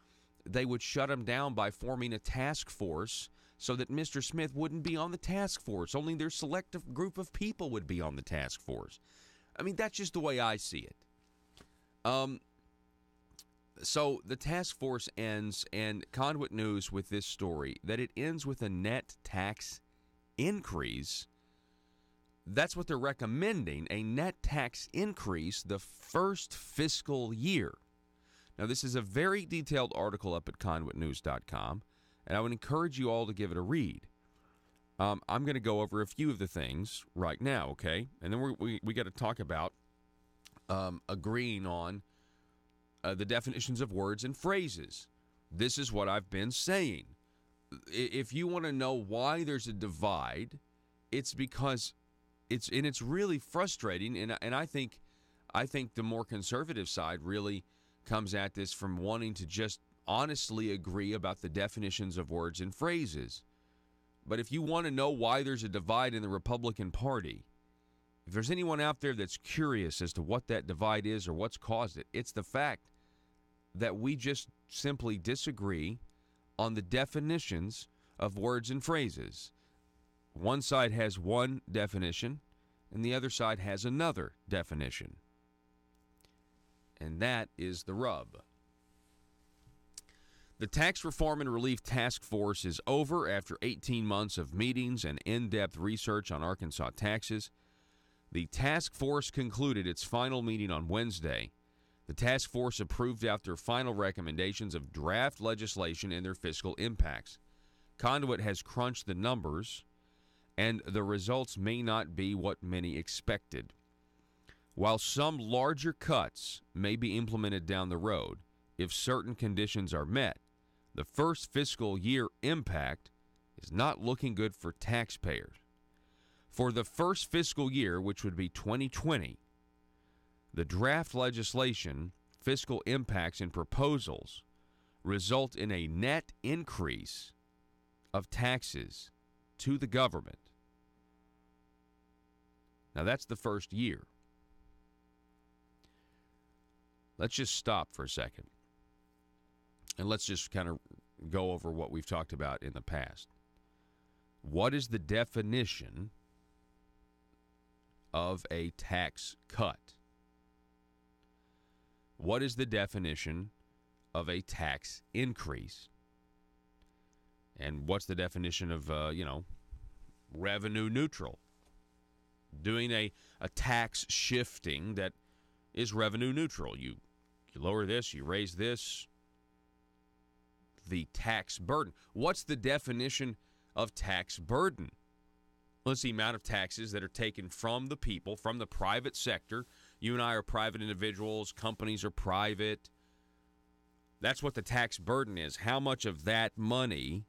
they would shut him down by forming a task force so that Mr. Smith wouldn't be on the task force. Only their selective group of people would be on the task force. I mean, that's just the way I see it. So the task force ends, and Conduit News with this story, that it ends with a net tax increase. That's what they're recommending, a net tax increase the first fiscal year. Now, this is a very detailed article up at conduitnews.com, and I would encourage you all to give it a read. I'm going to go over a few of the things right now, okay? And then we got to talk about agreeing on the definitions of words and phrases. This is what I've been saying. If you want to know why there's a divide, it's because it's really frustrating, and I think the more conservative side really comes at this from wanting to just honestly agree about the definitions of words and phrases. But if you want to know why there's a divide in the Republican Party, if there's anyone out there that's curious as to what that divide is or what's caused it, it's the fact that we just simply disagree on the definitions of words and phrases. One side has one definition, and the other side has another definition. And that is the rub. The Tax Reform and Relief Task Force is over after 18 months of meetings and in-depth research on Arkansas taxes. The task force concluded its final meeting on Wednesday. The task force approved out their final recommendations of draft legislation and their fiscal impacts. Conduit has crunched the numbers, and the results may not be what many expected. While some larger cuts may be implemented down the road, if certain conditions are met, the first fiscal year impact is not looking good for taxpayers. For the first fiscal year, which would be 2020, the draft legislation, fiscal impacts, and proposals result in a net increase of taxes to the government. Now, that's the first year. Let's just stop for a second, and let's just kind of go over what we've talked about in the past. What is the definition of a tax cut? What is the definition of a tax increase? And what's the definition of, revenue neutral? Doing a tax shifting that is revenue neutral. You lower this, you raise this. The tax burden. What's the definition of tax burden? Well, it's the amount of taxes that are taken from the people, from the private sector, You and I are private individuals. Companies are private. That's what the tax burden is. How much of that money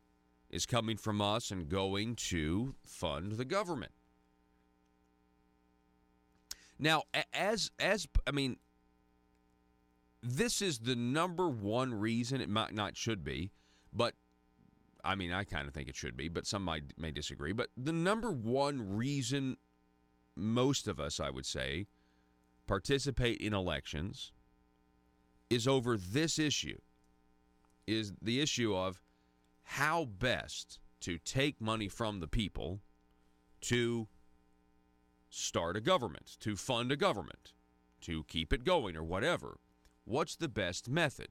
is coming from us and going to fund the government? Now, this is the number one reason. It might not should be, but I kind of think it should be, but some may disagree. But the number one reason most of us, I would say, participate in elections is over this issue, is the issue of how best to take money from the people to start a government, to fund a government, to keep it going or whatever. What's the best method?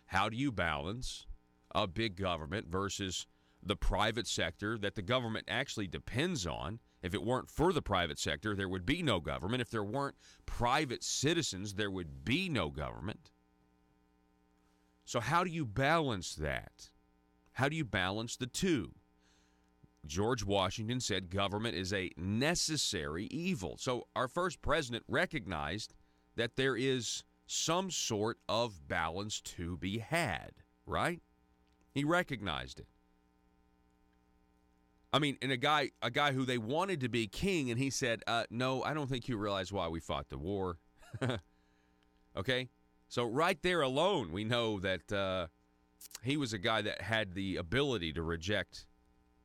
How do you balance a big government versus the private sector that the government actually depends on? If it weren't for the private sector, there would be no government. If there weren't private citizens, there would be no government. So how do you balance that? How do you balance the two? George Washington said government is a necessary evil. So our first president recognized that there is some sort of balance to be had, right? He recognized it. And a guy who they wanted to be king, and he said, no, I don't think you realize why we fought the war. Okay? So right there alone, we know that he was a guy that had the ability to reject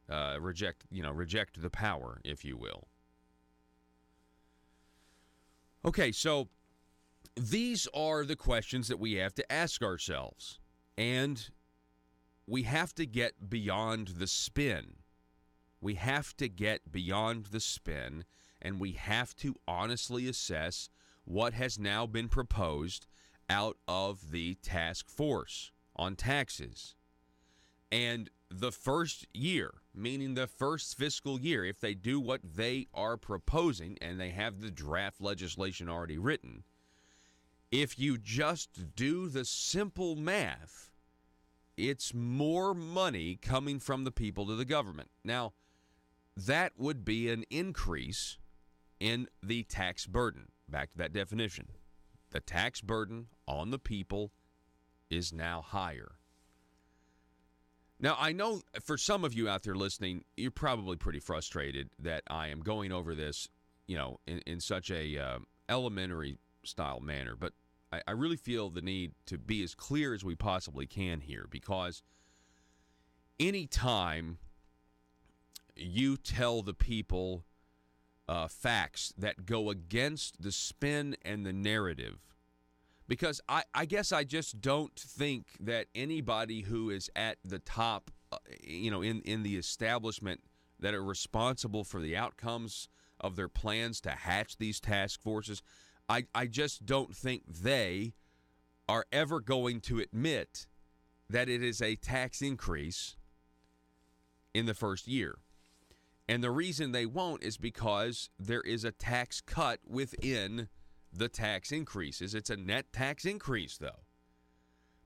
the power, if you will. Okay, so these are the questions that we have to ask ourselves, and we have to get beyond the spin. We have to get beyond the spin, and we have to honestly assess what has now been proposed out of the task force on taxes. And the first year, meaning the first fiscal year, if they do what they are proposing, and they have the draft legislation already written, if you just do the simple math, it's more money coming from the people to the government. Now, that would be an increase in the tax burden. Back to that definition. The tax burden on the people is now higher. Now, I know for some of you out there listening, you're probably pretty frustrated that I am going over this, in such a elementary style manner. But I really feel the need to be as clear as we possibly can here, because anytime you tell the people facts that go against the spin and the narrative, because I guess I just don't think that anybody who is at the top, in the establishment that are responsible for the outcomes of their plans to hatch these task forces, I just don't think they are ever going to admit that it is a tax increase in the first year. And the reason they won't is because there is a tax cut within the tax increases. It's a net tax increase, though.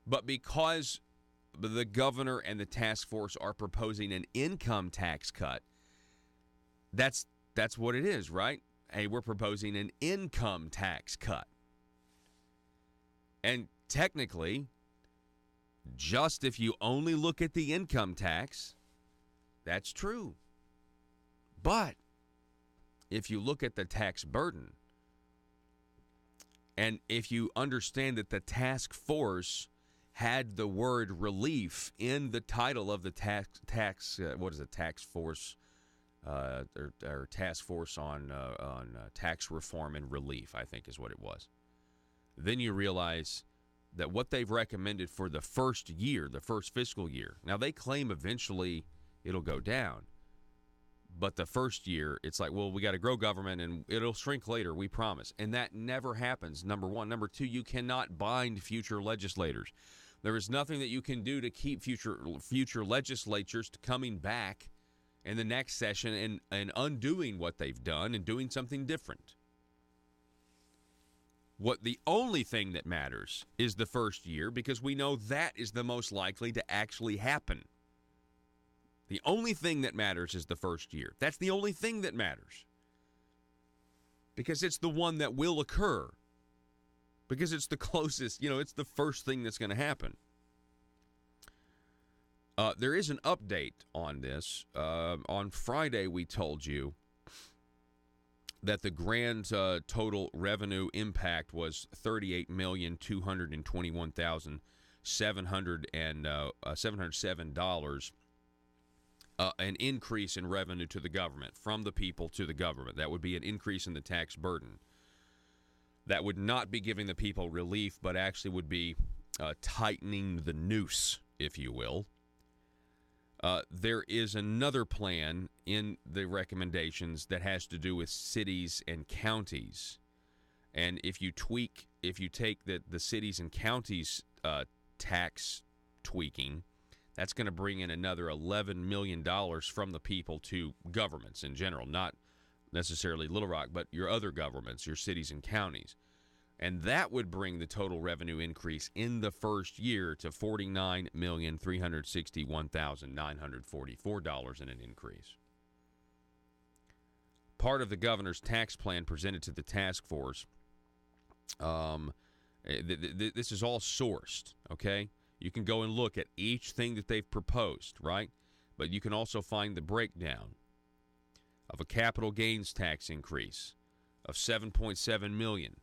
But because the governor and the task force are proposing an income tax cut, that's what it is, right? Hey, we're proposing an income tax cut. And technically, just if you only look at the income tax, that's true. But if you look at the tax burden, and if you understand that the task force had the word relief in the title of the tax force, or task force on tax reform and relief, I think is what it was. Then you realize that what they've recommended for the first year, the first fiscal year, now they claim eventually it'll go down. But the first year, it's like, well, we got to grow government and it'll shrink later, we promise. And that never happens, number one. Number two, you cannot bind future legislators. There is nothing that you can do to keep future legislatures coming back in the next session and undoing what they've done and doing something different. What the only thing that matters is the first year, because we know that is the most likely to actually happen. The only thing that matters is the first year. That's the only thing that matters. Because it's the one that will occur. because it's the closest, it's the first thing that's going to happen. There is an update on this. On Friday, we told you that the grand total revenue impact was $38,221,707, an increase in revenue to the government, from the people to the government. That would be an increase in the tax burden. That would not be giving the people relief, but actually would be tightening the noose, if you will. There is another plan in the recommendations that has to do with cities and counties. And if you take the cities and counties tax tweaking, that's going to bring in another $11 million from the people to governments in general, not necessarily Little Rock, but your other governments, your cities and counties. And that would bring the total revenue increase in the first year to $49,361,944 in an increase. Part of the governor's tax plan presented to the task force, this is all sourced, okay? You can go and look at each thing that they've proposed, right? But you can also find the breakdown of a capital gains tax increase of $7.7 million.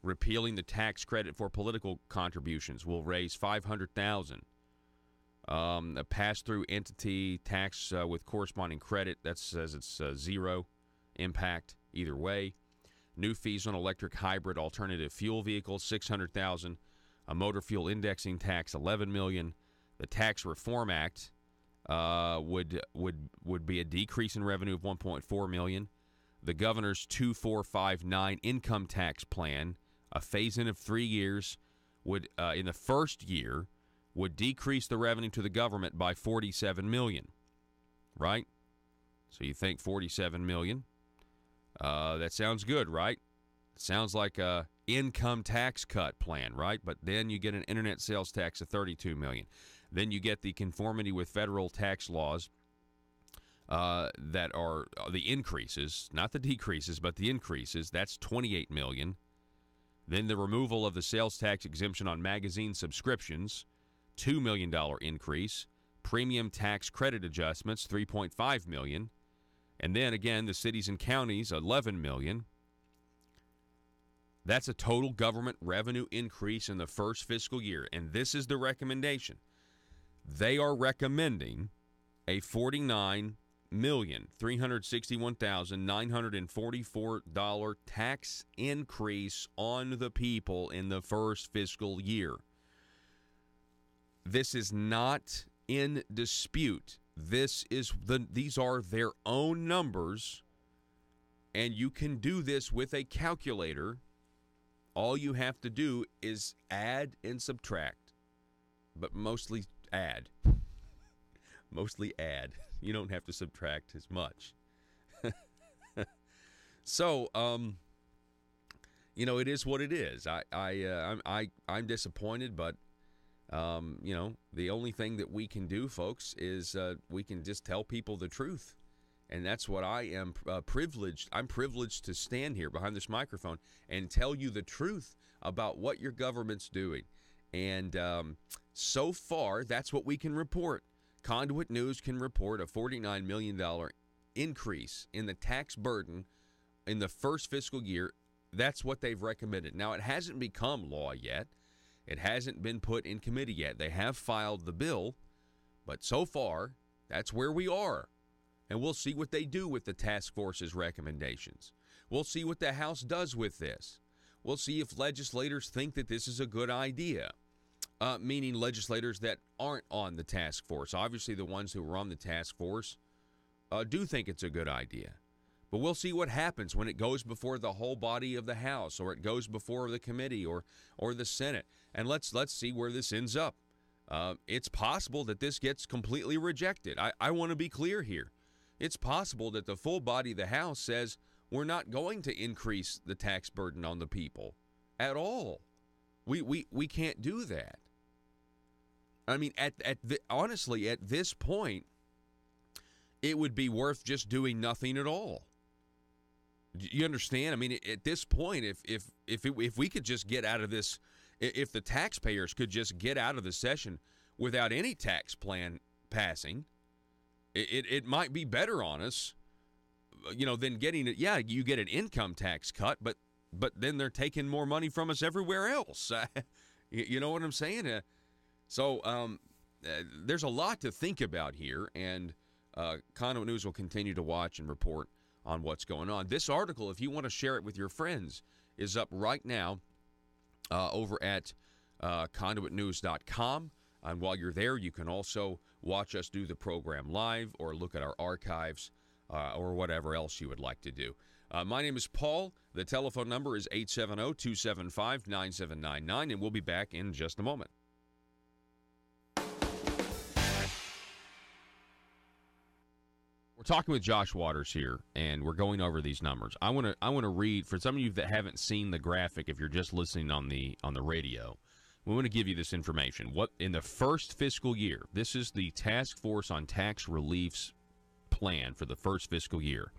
Repealing the tax credit for political contributions will raise $500,000. A pass-through entity tax with corresponding credit, that says it's zero impact either way. New fees on electric hybrid alternative fuel vehicles, $600,000. A motor fuel indexing tax, $11 million. The Tax Reform Act would be a decrease in revenue of $1.4 million. The governor's 2459 income tax plan, a phase-in of 3 years, would in the first year would decrease the revenue to the government by $47 million, right? So you think $47 million. That sounds good, right? Sounds like a income tax cut plan, right? But then you get an internet sales tax of $32 million. Then you get the conformity with federal tax laws that are the increases, not the decreases, but the increases. That's $28 million. Then the removal of the sales tax exemption on magazine subscriptions, $2 million increase. Premium tax credit adjustments, $3.5 million. And then again, the cities and counties, $11 million. That's a total government revenue increase in the first fiscal year. And this is the recommendation. They are recommending a $49,361,944 tax increase on the people in the first fiscal year. This is not in dispute. These are their own numbers, and you can do this with a calculator. All you have to do is add and subtract, but mostly add. Mostly add. You don't have to subtract as much. So, it is what it is. I'm disappointed, but the only thing that we can do, folks, is we can just tell people the truth. And that's what I am privileged. I'm privileged to stand here behind this microphone and tell you the truth about what your government's doing. And so far, that's what we can report. Conduit News can report a $49 million increase in the tax burden in the first fiscal year. That's what they've recommended. Now, it hasn't become law yet. It hasn't been put in committee yet. They have filed the bill, but so far, that's where we are. And we'll see what they do with the task force's recommendations. We'll see what the House does with this. We'll see if legislators think that this is a good idea, meaning legislators that aren't on the task force. Obviously, the ones who are on the task force do think it's a good idea. But we'll see what happens when it goes before the whole body of the House, or it goes before the committee or the Senate. And let's see where this ends up. It's possible that this gets completely rejected. I want to be clear here. It's possible that the full body of the House says we're not going to increase the tax burden on the people at all. We can't do that. I mean, honestly, at this point, it would be worth just doing nothing at all. You understand? I mean, at this point, if we could just get out of this, if the taxpayers could just get out of the session without any tax plan passing, it might be better on us, than getting it. Yeah, you get an income tax cut, but then they're taking more money from us everywhere else. You know what I'm saying? So there's a lot to think about here, and Conduit News will continue to watch and report on what's going on. This article, if you want to share it with your friends, is up right now over at conduitnews.com. And while you're there, you can also watch us do the program live or look at our archives or whatever else you would like to do. My name is Paul. The telephone number is 870-275-9799, and we'll be back in just a moment. We're talking with Josh Waters here, and we're going over these numbers. I want to read, for some of you that haven't seen the graphic, if you're just listening on the radio, we want to give you this information. What in the first fiscal year, this is the Task Force on Tax Relief's plan for the first fiscal year.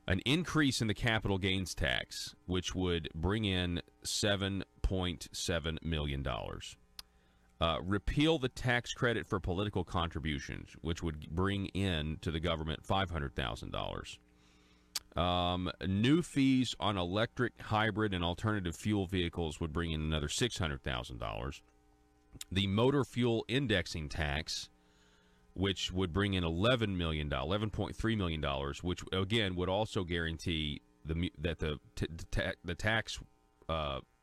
An increase in the capital gains tax, which would bring in $7.7 million. Repeal the tax credit for political contributions, which would bring in to the government $500,000. New fees on electric, hybrid, and alternative fuel vehicles would bring in another $600,000. The motor fuel indexing tax, which would bring in $11.3 million, which again would also guarantee that the tax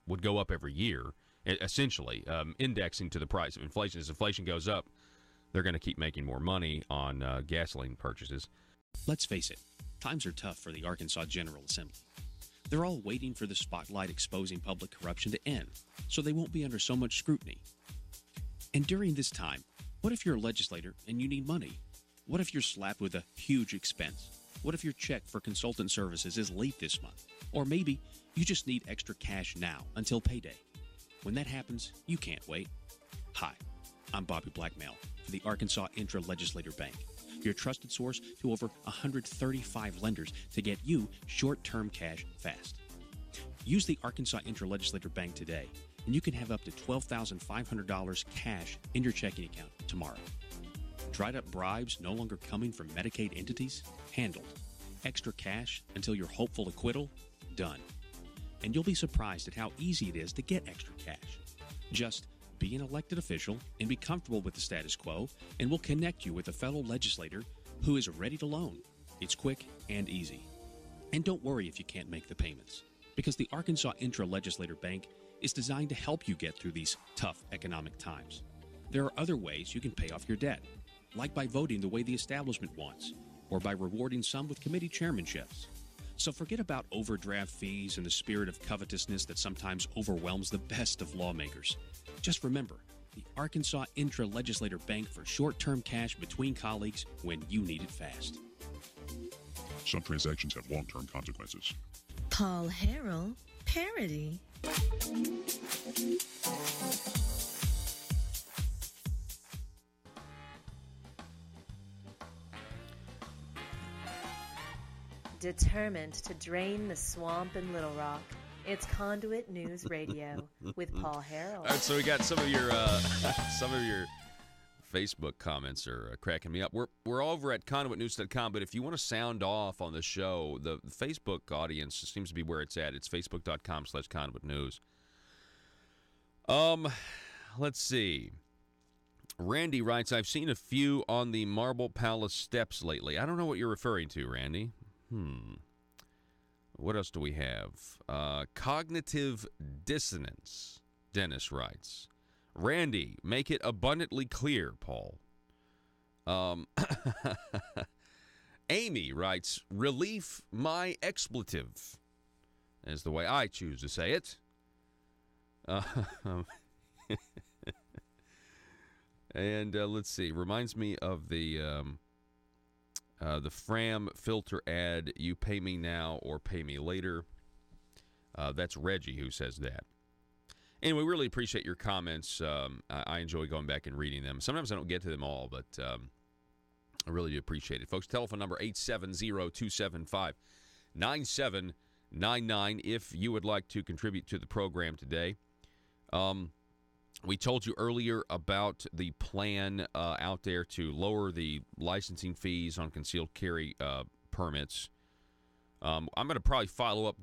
would go up every year. Essentially, indexing to the price of inflation. As inflation goes up, they're going to keep making more money on gasoline purchases. Let's face it, times are tough for the Arkansas General Assembly. They're all waiting for the spotlight exposing public corruption to end, so they won't be under so much scrutiny. And during this time, what if you're a legislator and you need money? What if you're slapped with a huge expense? What if your check for consultant services is late this month? Or maybe you just need extra cash now until payday. When that happens, you can't wait. Hi, I'm Bobby Blackmail for the Arkansas Intra-Legislator Bank, your trusted source to over 135 lenders to get you short-term cash fast. Use the Arkansas Intra-Legislator Bank today, and you can have up to $12,500 cash in your checking account tomorrow. Dried-up bribes no longer coming from Medicaid entities? Handled. Extra cash until your hopeful acquittal? Done. And you'll be surprised at how easy it is to get extra cash. Just be an elected official and be comfortable with the status quo, and we'll connect you with a fellow legislator who is ready to loan. It's quick and easy. And don't worry if you can't make the payments, because the Arkansas Intra-Legislator Bank is designed to help you get through these tough economic times. There are other ways you can pay off your debt, like by voting the way the establishment wants, or by rewarding some with committee chairmanships. So forget about overdraft fees and the spirit of covetousness that sometimes overwhelms the best of lawmakers. Just remember, the Arkansas Intra-Legislator Bank for short-term cash between colleagues when you need it fast. Some transactions have long-term consequences. Paul Harrell, parody. Determined to drain the swamp in Little Rock, it's Conduit News Radio with Paul Harrell. All right, so we got some of your Facebook comments are cracking me up. We're over at conduitnews.com, but if you want to sound off on the show, the Facebook audience seems to be where it's at. It's facebook.com/conduitnews. Let's see. Randy writes, I've seen a few on the Marble Palace steps lately. I don't know what you're referring to, Randy. What else do we have? Cognitive dissonance, Dennis writes. Randy, make it abundantly clear, Paul. Amy writes, relief my expletive, is the way I choose to say it. And let's see, reminds me of the Fram filter ad, you pay me now or pay me later. That's Reggie who says that. Anyway, really appreciate your comments. I enjoy going back and reading them. Sometimes I don't get to them all, but I really do appreciate it. Folks, telephone number 870-275-9799. 9799 if you would like to contribute to the program today. We told you earlier about the plan out there to lower the licensing fees on concealed carry permits. I'm going to probably follow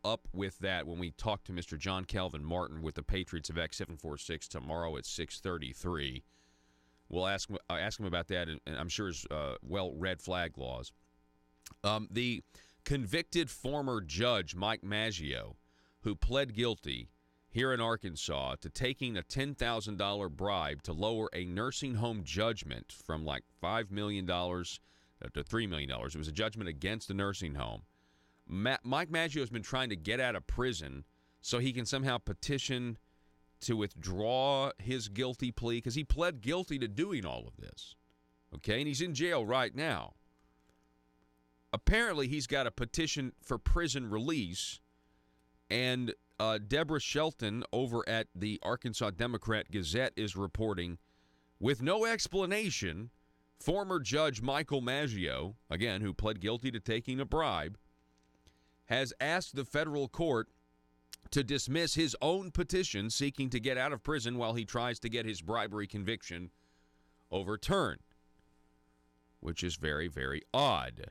up with that when we talk to Mr. John Calvin Martin with the Patriots of X746 tomorrow at 6:33. We'll ask him about that, and I'm sure his red flag laws. The convicted former judge Mike Maggio, who pled guilty here in Arkansas to taking a $10,000 bribe to lower a nursing home judgment from like $5 million to $3 million. It was a judgment against the nursing home. Mike Maggio has been trying to get out of prison so he can somehow petition to withdraw his guilty plea because he pled guilty to doing all of this. Okay, and he's in jail right now. Apparently, he's got a petition for prison release, and Deborah Shelton over at the Arkansas Democrat-Gazette is reporting, with no explanation, former Judge Michael Maggio, again, who pled guilty to taking a bribe, has asked the federal court to dismiss his own petition seeking to get out of prison while he tries to get his bribery conviction overturned, which is very, very odd.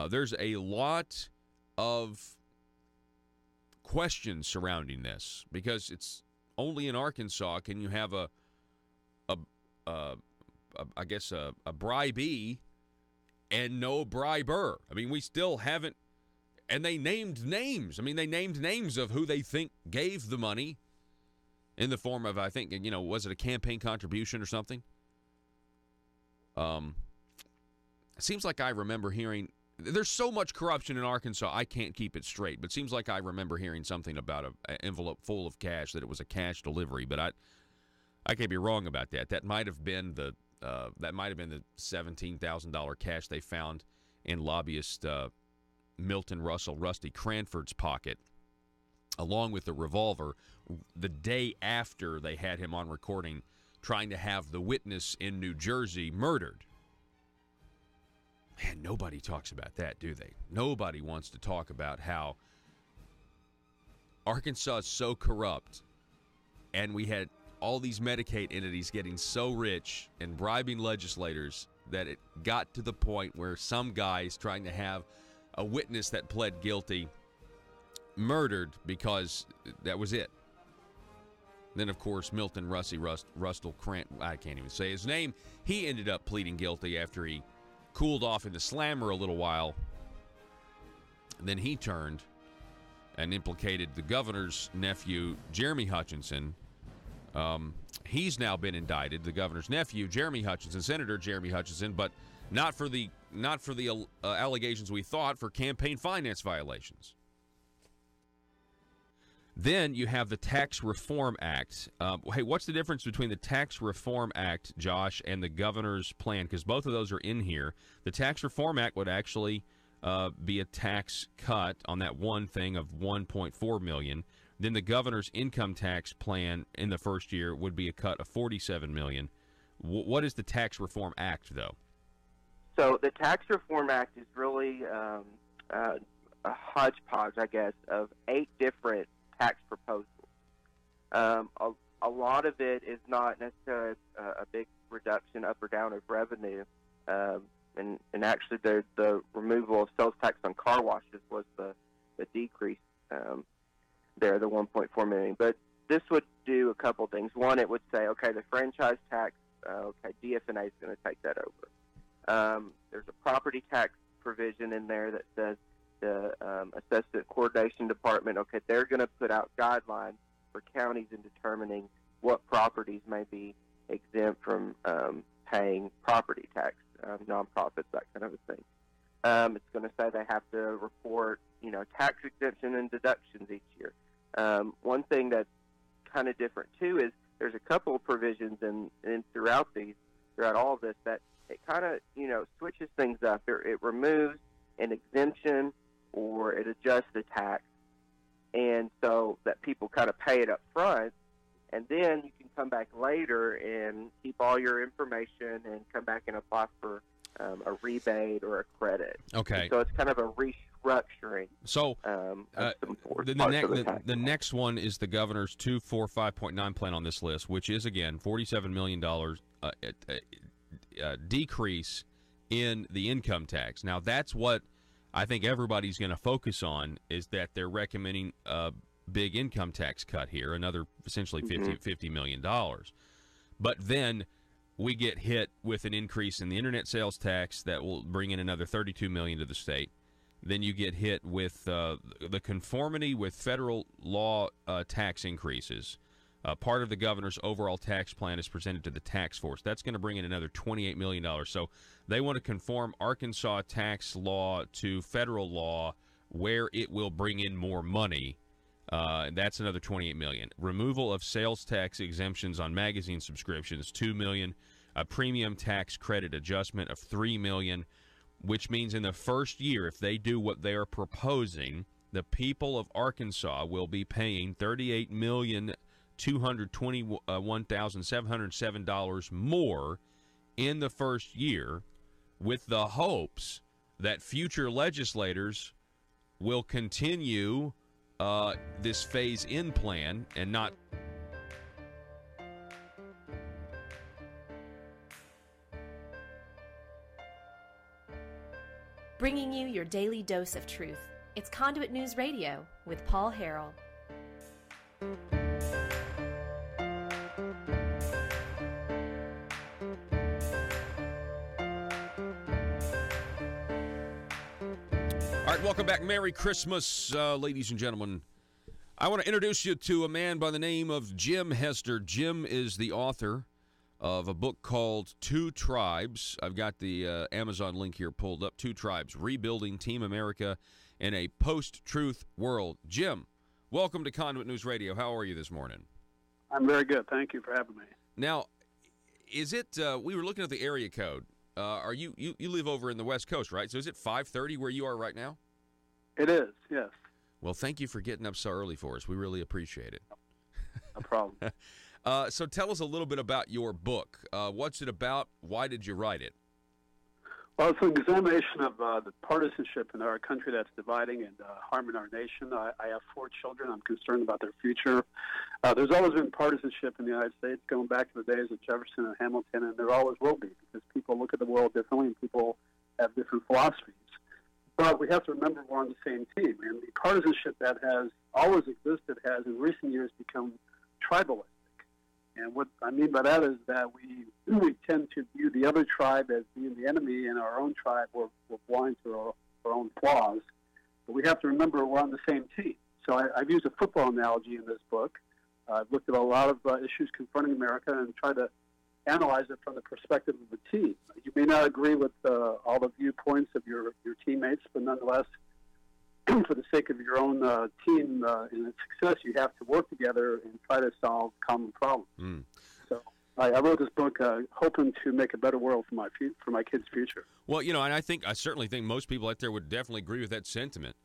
There's a lot of questions surrounding this because it's only in Arkansas can you have a bribee and no briber. I mean, we still haven't, and they named names. I mean, they named names of who they think gave the money in the form of, I think, was it a campaign contribution or something? It seems like I remember hearing. There's so much corruption in Arkansas, I can't keep it straight. But it seems like I remember hearing something about an envelope full of cash, that it was a cash delivery. But I could be wrong about that. That might have been the $17,000 cash they found in lobbyist Milton Russell Rusty Cranford's pocket, along with the revolver, the day after they had him on recording trying to have the witness in New Jersey murdered. Man, nobody talks about that, do they? Nobody wants to talk about how Arkansas is so corrupt, and we had all these Medicaid entities getting so rich and bribing legislators that it got to the point where some guys trying to have a witness that pled guilty murdered because that was it. Then, of course, Milton Russell Crant, I can't even say his name, he ended up pleading guilty after he cooled off in the slammer a little while. And then he turned and implicated the governor's nephew, Jeremy Hutchinson. He's now been indicted, the governor's nephew, Jeremy Hutchinson, Senator Jeremy Hutchinson, but not for the allegations we thought, for campaign finance violations. Then you have the Tax Reform Act. Hey, what's the difference between the Tax Reform Act, Josh, and the governor's plan? Because both of those are in here. The Tax Reform Act would actually be a tax cut on that one thing of $1.4 million. Then the governor's income tax plan in the first year would be a cut of $47 million. What is the Tax Reform Act, though? So the Tax Reform Act is really a hodgepodge, I guess, of 8 different tax proposals. A lot of it is not necessarily a big reduction up or down of revenue, and actually the removal of sales tax on car washes was the decrease there, the $1.4 million. But this would do a couple things. One, it would say, okay, the franchise tax, DF&A is going to take that over. There's a property tax provision in there that says the Assessment Coordination Department, okay, they're going to put out guidelines for counties in determining what properties may be exempt from paying property tax, nonprofits, that kind of a thing. It's going to say they have to report, tax exemption and deductions each year. One thing that's kind of different, too, is there's a couple of provisions throughout all of this that it kind of, switches things up. It removes an exemption or it adjusts the tax, and so that people kind of pay it up front, and then you can come back later and keep all your information and come back and apply for a rebate or a credit. Okay. And so it's kind of a restructuring. So the next one is the governor's 245.9 plan on this list, which is, again, $47 million decrease in the income tax. Now, that's what I think everybody's going to focus on, is that they're recommending a big income tax cut here, another essentially $50 million. But then we get hit with an increase in the internet sales tax that will bring in another $32 million to the state. Then you get hit with the conformity with federal law tax increases. Part of the governor's overall tax plan is presented to the tax force. That's going to bring in another $28 million. So they want to conform Arkansas tax law to federal law where it will bring in more money. That's another $28 million. Removal of sales tax exemptions on magazine subscriptions, $2 million. A premium tax credit adjustment of $3 million, which means in the first year, if they do what they are proposing, the people of Arkansas will be paying $38,221,707 more in the first year, with the hopes that future legislators will continue this phase-in plan and not. Bringing you your daily dose of truth. It's Conduit News Radio with Paul Harrell. All right, welcome back. Merry Christmas, ladies and gentlemen. I want to introduce you to a man by the name of Jim Hester. Jim is the author of a book called Two Tribes. I've got the Amazon link here pulled up. Two Tribes, Rebuilding Team America in a Post-Truth World. Jim, welcome to Conduit News Radio. How are you this morning? I'm very good. Thank you for having me. Now, is it, we were looking at the area code. You live over in the West Coast, right? So is it 5:30 where you are right now? It is, yes. Well, thank you for getting up so early for us. We really appreciate it. No problem. So tell us a little bit about your book. What's it about? Why did you write it? Well, it's an examination of the partisanship in our country that's dividing and harming our nation. I have 4 children. I'm concerned about their future. There's always been partisanship in the United States, going back to the days of Jefferson and Hamilton, and there always will be, because people look at the world differently and people have different philosophies. But we have to remember we're on the same team, and the partisanship that has always existed has in recent years become tribalistic. And what I mean by that is that we tend to view the other tribe as being the enemy, and our own tribe, we're blind to our own flaws. But we have to remember we're on the same team. So I've used a football analogy in this book. I've looked at a lot of issues confronting America and tried to analyze it from the perspective of the team. You may not agree with all the viewpoints of your teammates, but nonetheless, for the sake of your own team and its success, you have to work together and try to solve common problems. So I wrote this book hoping to make a better world for my kids' future. Well, and I certainly think most people out there would definitely agree with that sentiment.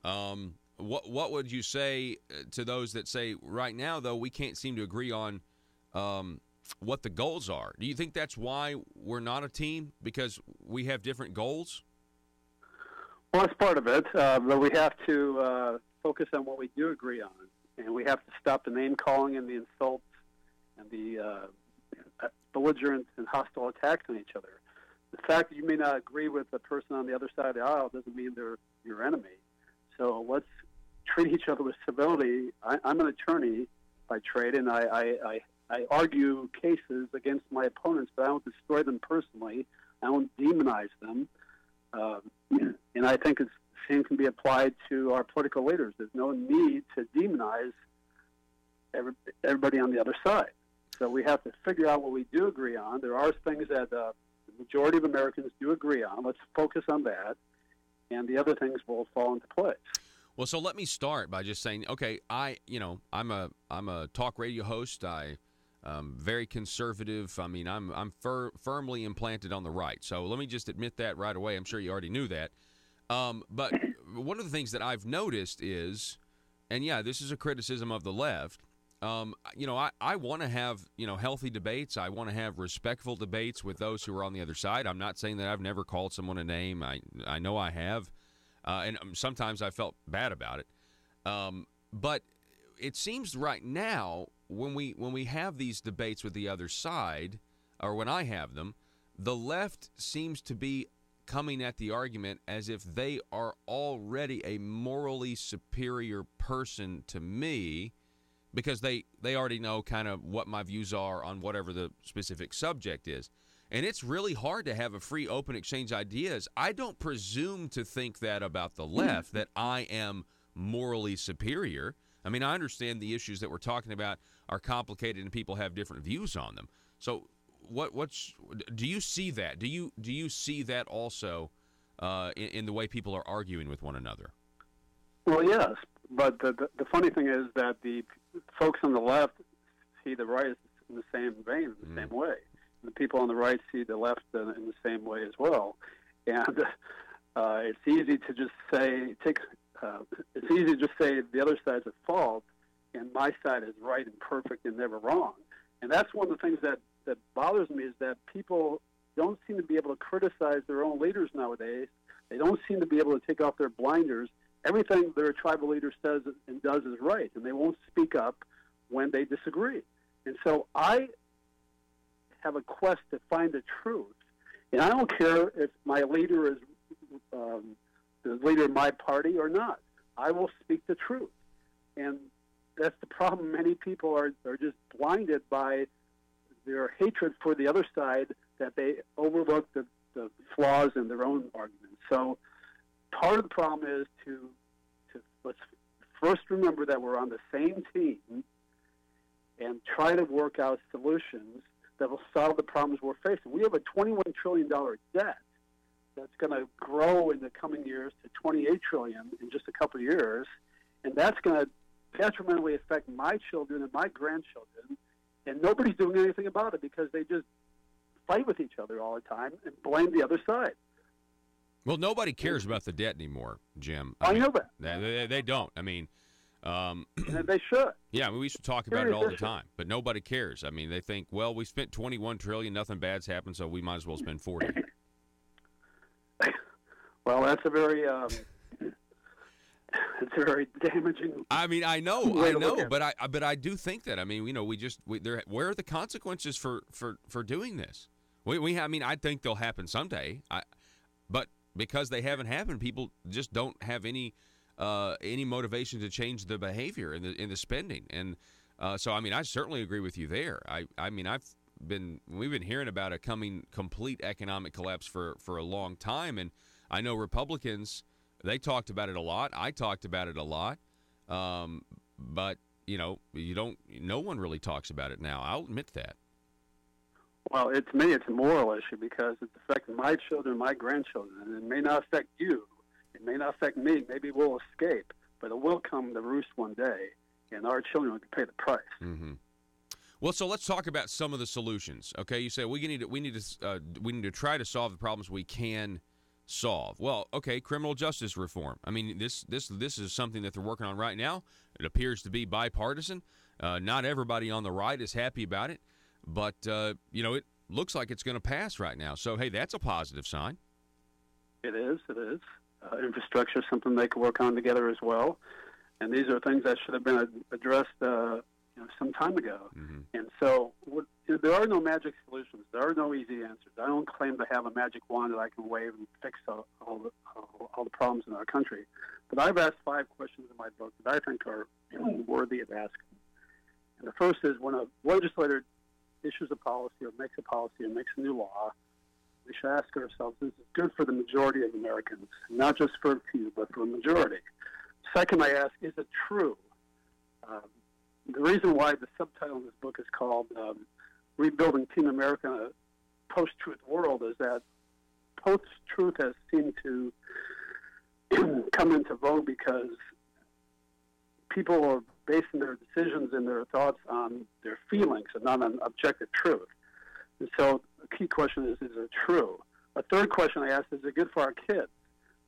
What would you say to those that say right now, though, we can't seem to agree on what the goals are? Do you think that's why we're not a team, because we have different goals? Well, that's part of it, but we have to focus on what we do agree on, and we have to stop the name-calling and the insults and the belligerent and hostile attacks on each other. The fact that you may not agree with the person on the other side of the aisle doesn't mean they're your enemy. So let's treat each other with civility. I'm an attorney by trade, and I argue cases against my opponents, but I don't destroy them personally. I don't demonize them. And I think the same can be applied to our political leaders. There's no need to demonize everybody on the other side. So we have to figure out what we do agree on. There are things that the majority of Americans do agree on. Let's focus on that, and the other things will fall into place. Well, so let me start by just saying, okay, I'm a talk radio host. I'm very conservative. I mean, I'm firmly implanted on the right. So let me just admit that right away. I'm sure you already knew that. But one of the things that I've noticed is, and yeah, this is a criticism of the left, I want to have, healthy debates. I want to have respectful debates with those who are on the other side. I'm not saying that I've never called someone a name. I know I have, and sometimes I felt bad about it. But it seems right now when we have these debates with the other side, or when I have them, the left seems to be coming at the argument as if they are already a morally superior person to me because they already know kind of what my views are on whatever the specific subject is. And it's really hard to have a free, open exchange ideas. I don't presume to think that about the left, that I am morally superior. I mean, I understand the issues that we're talking about are complicated and people have different views on them. So do you see that? Do you see that also in the way people are arguing with one another? Well, yes, but the funny thing is that the folks on the left see the right in the same vein, in the same way. And the people on the right see the left in the same way as well. And it's easy to just say the other side's at fault and my side is right and perfect and never wrong. And that's one of the things that bothers me, is that people don't seem to be able to criticize their own leaders nowadays. They don't seem to be able to take off their blinders. Everything their tribal leader says and does is right, and they won't speak up when they disagree. And so I have a quest to find the truth. And I don't care if my leader is the leader of my party or not. I will speak the truth. And that's the problem. Many people are just blinded by their hatred for the other side, that they overlook the flaws in their own arguments. So part of the problem is to let's first remember that we're on the same team and try to work out solutions that will solve the problems we're facing. We have a $21 trillion debt that's going to grow in the coming years to $28 trillion in just a couple of years, and that's going to detrimentally affect my children and my grandchildren, and nobody's doing anything about it because they just fight with each other all the time and blame the other side. Well, nobody cares about the debt anymore, Jim. I know that. They don't. I mean, and they should. Yeah, I mean, we should talk about it all the time, but nobody cares. I mean, they think, well, we spent $21 trillion, nothing bad's happened, so we might as well spend $40. Well, that's a very it's a very damaging. I mean, I know, but I do think that. I mean, where are the consequences for doing this? I mean, I think they'll happen someday. But because they haven't happened, people just don't have any motivation to change the behavior in the spending. And so, I mean, I certainly agree with you there. I mean, we've been hearing about a coming complete economic collapse for a long time, and I know Republicans, they talked about it a lot. I talked about it a lot, but no one really talks about it now. I'll admit that. Well, to me, it's a moral issue because it's affecting my children, my grandchildren, and it may not affect you. It may not affect me. Maybe we'll escape, but it will come to roost one day, and our children will pay the price. Mm-hmm. Well, so let's talk about some of the solutions. Okay, you say we need to try to solve the problems we can solve. Well, okay, criminal justice reform. I mean, this is something that they're working on right now. It appears to be bipartisan. Not everybody on the right is happy about it, but it looks like it's going to pass right now. So, hey, that's a positive sign. It is. Infrastructure is something they can work on together as well. And these are things that should have been addressed some time ago. Mm-hmm. And so there are no magic solutions. There are no easy answers. I don't claim to have a magic wand that I can wave and fix all the problems in our country. But I've asked 5 questions in my book that I think are worthy of asking. And the first is, when a legislator issues a policy or makes a policy or makes a new law, we should ask ourselves, is it good for the majority of Americans? Not just for a few, but for a majority. Second, I ask, is it true? The reason why the subtitle in this book is called Rebuilding Team America in a Post-Truth World is that post-truth has seemed to come into vogue because people are basing their decisions and their thoughts on their feelings and not on objective truth. And so the key question is it true? A third question I ask is it good for our kids?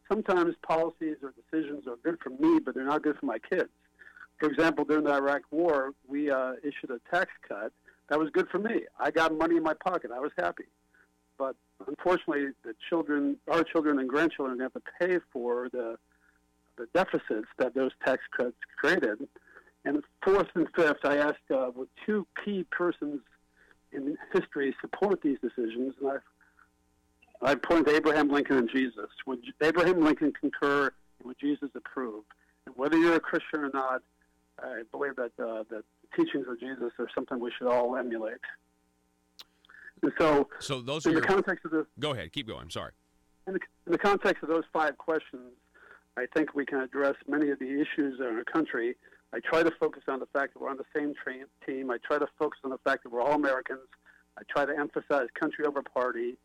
Sometimes policies or decisions are good for me, but they're not good for my kids. For example, during the Iraq War, we issued a tax cut. That was good for me. I got money in my pocket. I was happy. But unfortunately, our children and grandchildren have to pay for the deficits that those tax cuts created. And fourth and fifth, I asked would two key persons in history support these decisions, and I pointed to Abraham Lincoln and Jesus. Would Abraham Lincoln concur, and would Jesus approve? And whether you're a Christian or not, I believe that the teachings of Jesus are something we should all emulate. And so those are the context of this. Go ahead, keep going. I'm sorry. In the context of those 5 questions, I think we can address many of the issues in our country. I try to focus on the fact that we're on the same team. I try to focus on the fact that we're all Americans. I try to emphasize country over party.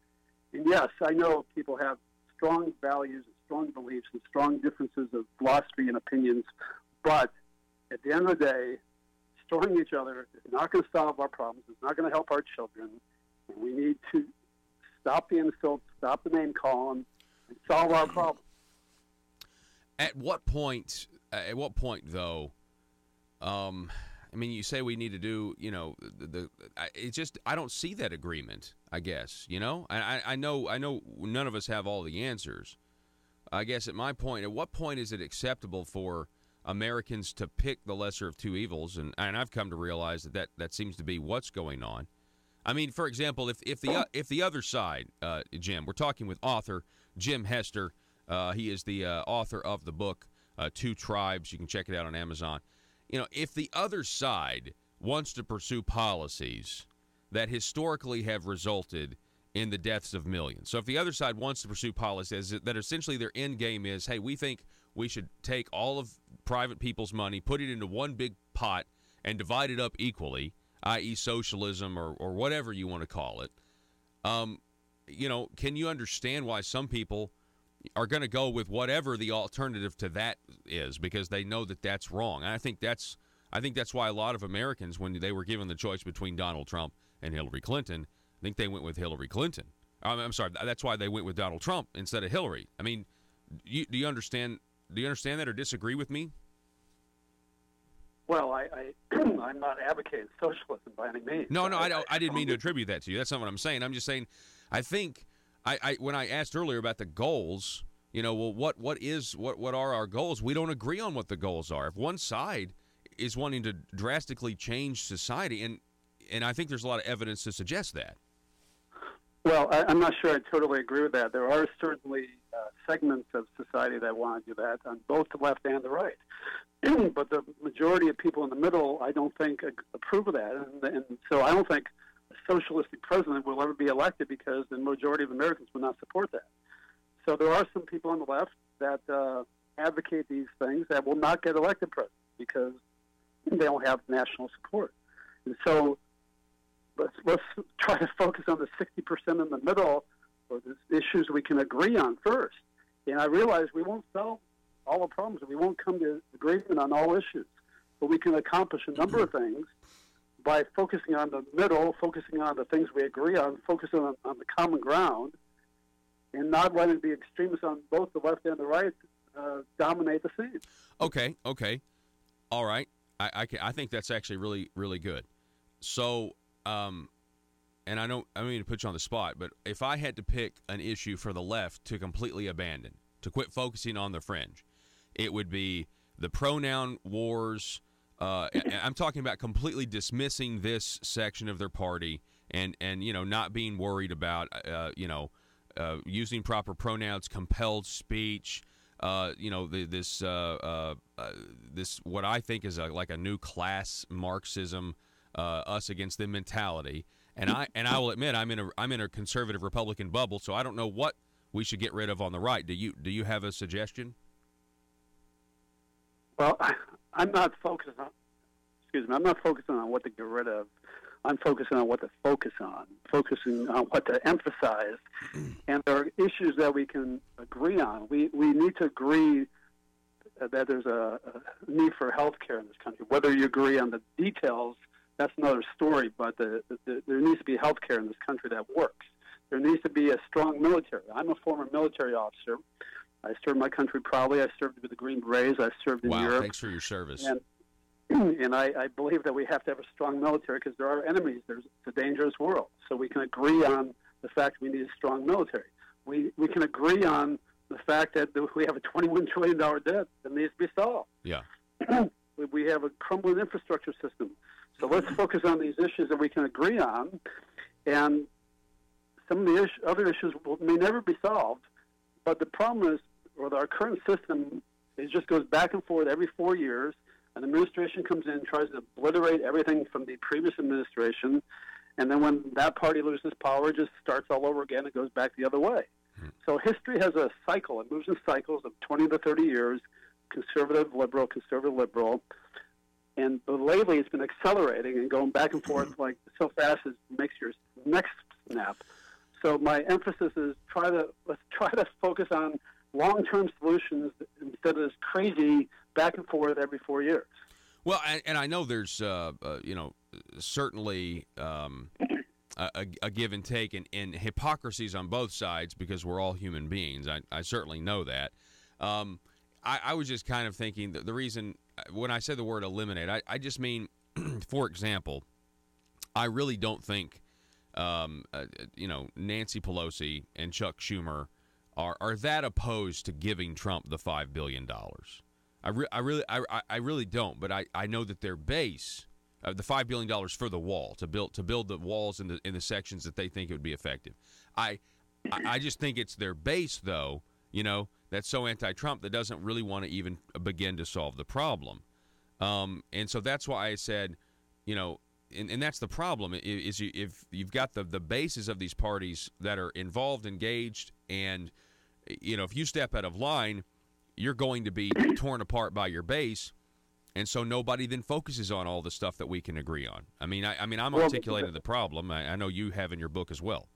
And yes, I know people have strong values and strong beliefs and strong differences of philosophy and opinions, but at the end of the day, destroying each other is not going to solve our problems. It's not going to help our children. And we need to stop the insults, stop the name calling, and solve our problems. At what point, though? I mean, you say we need to do, I don't see that agreement, I guess, I know none of us have all the answers. I guess at what point is it acceptable for Americans to pick the lesser of two evils? And I've come to realize that seems to be what's going on. I mean, for example, if the other side, Jim, we're talking with author Jim Hester. He is the author of the book, Two Tribes. You can check it out on Amazon. If the other side wants to pursue policies that historically have resulted in the deaths of millions, so if the other side wants to pursue policies that essentially their end game is, hey, we think we should take all of private people's money, put it into one big pot, and divide it up equally, i.e. socialism or whatever you want to call it, can you understand why some people are going to go with whatever the alternative to that is, because they know that that's wrong? And I think that's why a lot of Americans, when they were given the choice between Donald Trump and Hillary Clinton, I think they went with Hillary Clinton. I'm sorry, that's why they went with Donald Trump instead of Hillary. I mean, do you understand that or disagree with me? Well, I'm not advocating socialism by any means. No, I didn't mean to attribute that to you. That's not what I'm saying. I'm just saying, I think when I asked earlier about the goals, what are our goals? We don't agree on what the goals are. If one side is wanting to drastically change society, and I think there's a lot of evidence to suggest that. Well, I'm not sure I totally agree with that. There are certainly segments of society that want to do that on both the left and the right. But the majority of people in the middle, I don't think, approve of that. And so I don't think a socialistic president will ever be elected because the majority of Americans will not support that. So there are some people on the left that advocate these things that will not get elected president because they don't have national support. And so let's try to focus on the 60% in the middle, or the issues we can agree on first. And I realize we won't solve all the problems, and we won't come to agreement on all issues. But we can accomplish a number of things by focusing on the middle, focusing on the things we agree on, focusing on the common ground, and not letting the extremists on both the left and the right dominate the scene. Okay. All right. I think that's actually really, really good. So, and I don't mean to put you on the spot, but if I had to pick an issue for the left to completely abandon, to quit focusing on the fringe, it would be the pronoun wars. I'm talking about completely dismissing this section of their party and not being worried about using proper pronouns, compelled speech. This what I think is like a new class Marxism, us against them mentality. And I will admit I'm in a conservative Republican bubble, so I don't know what we should get rid of on the right. Do you have a suggestion? Well, I'm not focusing on what to get rid of. I'm focusing on what to focus on, focusing on what to emphasize. And there are issues that we can agree on. We need to agree that there's a need for health care in this country. Whether you agree on the details, that's another story, but there needs to be health care in this country that works. There needs to be a strong military. I'm a former military officer. I served my country proudly. I served with the Green Berets. I served in Europe. Thanks for your service. and I believe that we have to have a strong military because there are enemies. It's a dangerous world. So we can agree on the fact we need a strong military. We can agree on the fact that we have a $21 trillion debt that needs to be solved. Yeah. We have a crumbling infrastructure system. So let's focus on these issues that we can agree on. And some of the other issues may never be solved. But the problem is, with our current system, it just goes back and forth every 4 years. An administration comes in, tries to obliterate everything from the previous administration, and then when that party loses power, it just starts all over again and goes back the other way. So history has a cycle. It moves in cycles of 20 to 30 years, conservative, liberal, conservative, liberal. And lately it's been accelerating and going back and forth like so fast it makes your neck snap. So my emphasis is let's try to focus on long-term solutions instead of this crazy back and forth every 4 years. Well, and I know there's, certainly a give and take and hypocrisies on both sides because we're all human beings. I certainly know that. I was just kind of thinking that the reason when I said the word eliminate, I just mean, for example, I really don't think, Nancy Pelosi and Chuck Schumer are that opposed to giving Trump the $5 billion. I really don't, but I know that their base, the $5 billion for the wall to build the walls in the sections that they think it would be effective. I just think it's their base, though, that's so anti-Trump that doesn't really want to even begin to solve the problem. And so that's why I said, and that's the problem is if you've got the bases of these parties that are involved, engaged, and if you step out of line, you're going to be torn apart by your base, and so nobody then focuses on all the stuff that we can agree on. I'm articulating the problem. I know you have in your book as well.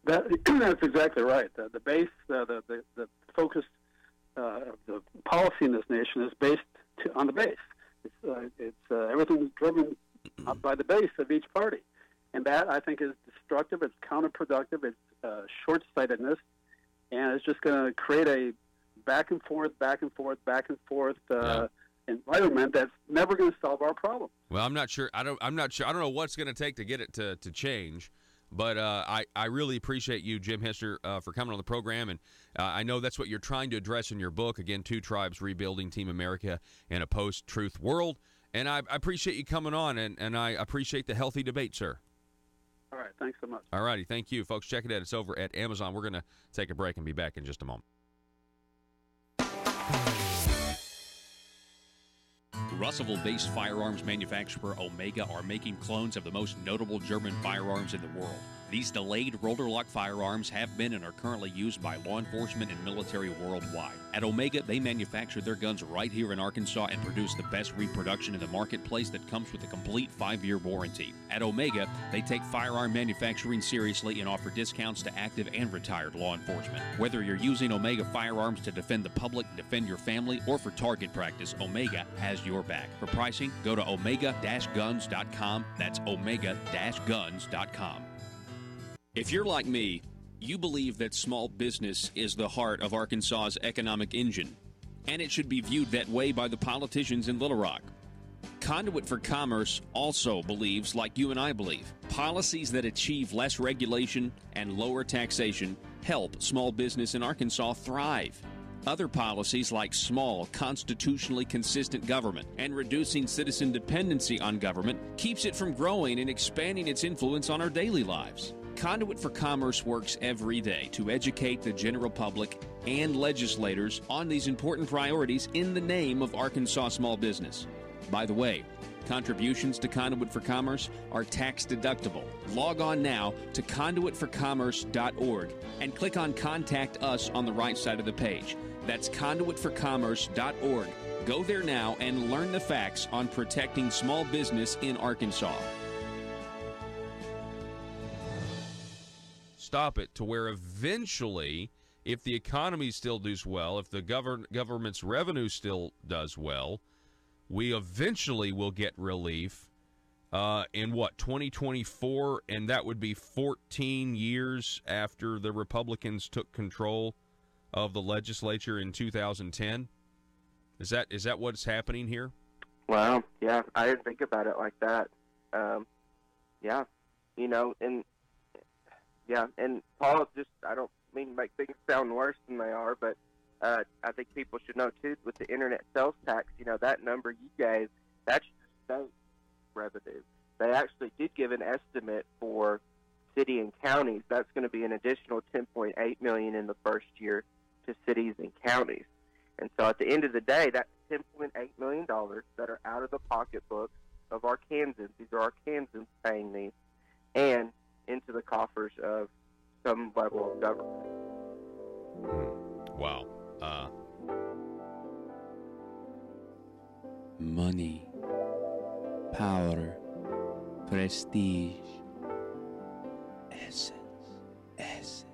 That's exactly right. The base, the focus of the policy in this nation is based on the base. It's everything is driven by the base of each party, and that I think is destructive. It's counterproductive. It's short-sightedness, and it's just going to create a back and forth environment that's never going to solve our problem. Well, I'm not sure. I don't know what's going to take to get it to change. But I really appreciate you, Jim Hister, for coming on the program. And I know that's what you're trying to address in your book. Again, Two Tribes Rebuilding Team America in a Post-Truth World. And I appreciate you coming on, and I appreciate the healthy debate, sir. All right. Thanks so much. All righty. Thank you, folks. Check it out. It's over at Amazon. We're going to take a break and be back in just a moment. Russellville-based firearms manufacturer Omega are making clones of the most notable German firearms in the world. These delayed rotor-lock firearms have been and are currently used by law enforcement and military worldwide. At Omega, they manufacture their guns right here in Arkansas and produce the best reproduction in the marketplace that comes with a complete 5-year warranty. At Omega, they take firearm manufacturing seriously and offer discounts to active and retired law enforcement. Whether you're using Omega firearms to defend the public, defend your family, or for target practice, Omega has your back. For pricing, go to omega-guns.com. That's omega-guns.com. If you're like me, you believe that small business is the heart of Arkansas's economic engine, and it should be viewed that way by the politicians in Little Rock. Conduit for Commerce also believes, like you and I believe, policies that achieve less regulation and lower taxation help small business in Arkansas thrive. Other policies like small, constitutionally consistent government and reducing citizen dependency on government keeps it from growing and expanding its influence on our daily lives. Conduit for Commerce works every day to educate the general public and legislators on these important priorities in the name of Arkansas small business. By the way, contributions to Conduit for Commerce are tax deductible. Log on now to conduitforcommerce.org and click on Contact Us on the right side of the page. That's conduitforcommerce.org. Go there now and learn the facts on protecting small business in Arkansas. Stop it to where eventually, if the economy still does well, if the government's revenue still does well, we eventually will get relief in 2024, and that would be 14 years after the Republicans took control of the legislature in 2010. Is that what's happening here? Wow. Yeah, I didn't think about it like that. Yeah, and Paul, I don't mean to make things sound worse than they are, but I think people should know too, with the internet sales tax, that number you gave, that's your state revenue. They actually did give an estimate for city and counties. That's going to be an additional $10.8 million in the first year to cities and counties. And so at the end of the day, that's $10.8 million that are out of the pocketbooks of Arkansans. These are Arkansans paying these, and into the coffers of some level of government. Wow. Money, power, prestige, essence,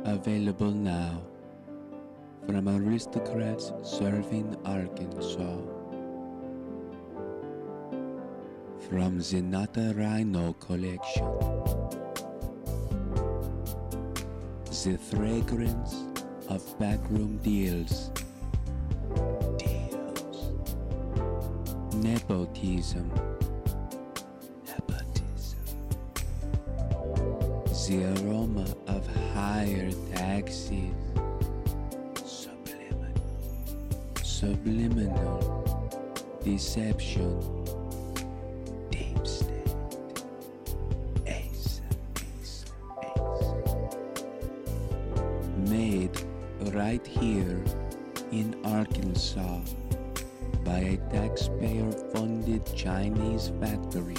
available now from aristocrats serving Arkansas. From the Nata Rhino collection, the fragrance of backroom deals, nepotism, the aroma of higher taxes, subliminal deception, deep state, ace, made right here in Arkansas by a taxpayer-funded Chinese factory.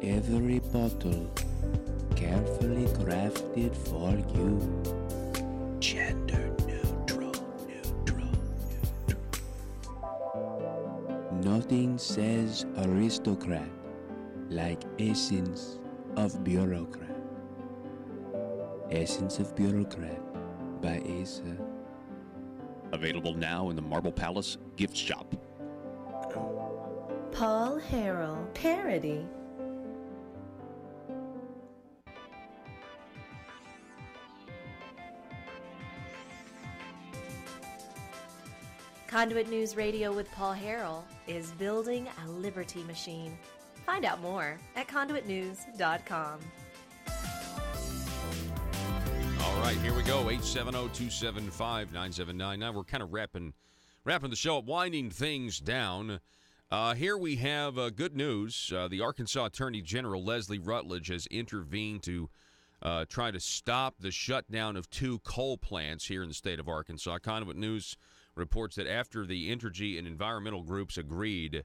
Every bottle carefully crafted for you. Gender neutral. Nothing says aristocrat like Essence of Bureaucrat. Essence of Bureaucrat by Asa. Available now in the Marble Palace gift shop. Paul Harrell parody. Conduit News Radio with Paul Harrell is building a liberty machine. Find out more at conduitnews.com. All right, here we go. 870-275-9799. We're kind of wrapping the show up, winding things down. Here we have good news. The Arkansas Attorney General Leslie Rutledge has intervened to try to stop the shutdown of 2 coal plants here in the state of Arkansas. Conduit News reports that after the Entergy and environmental groups agreed,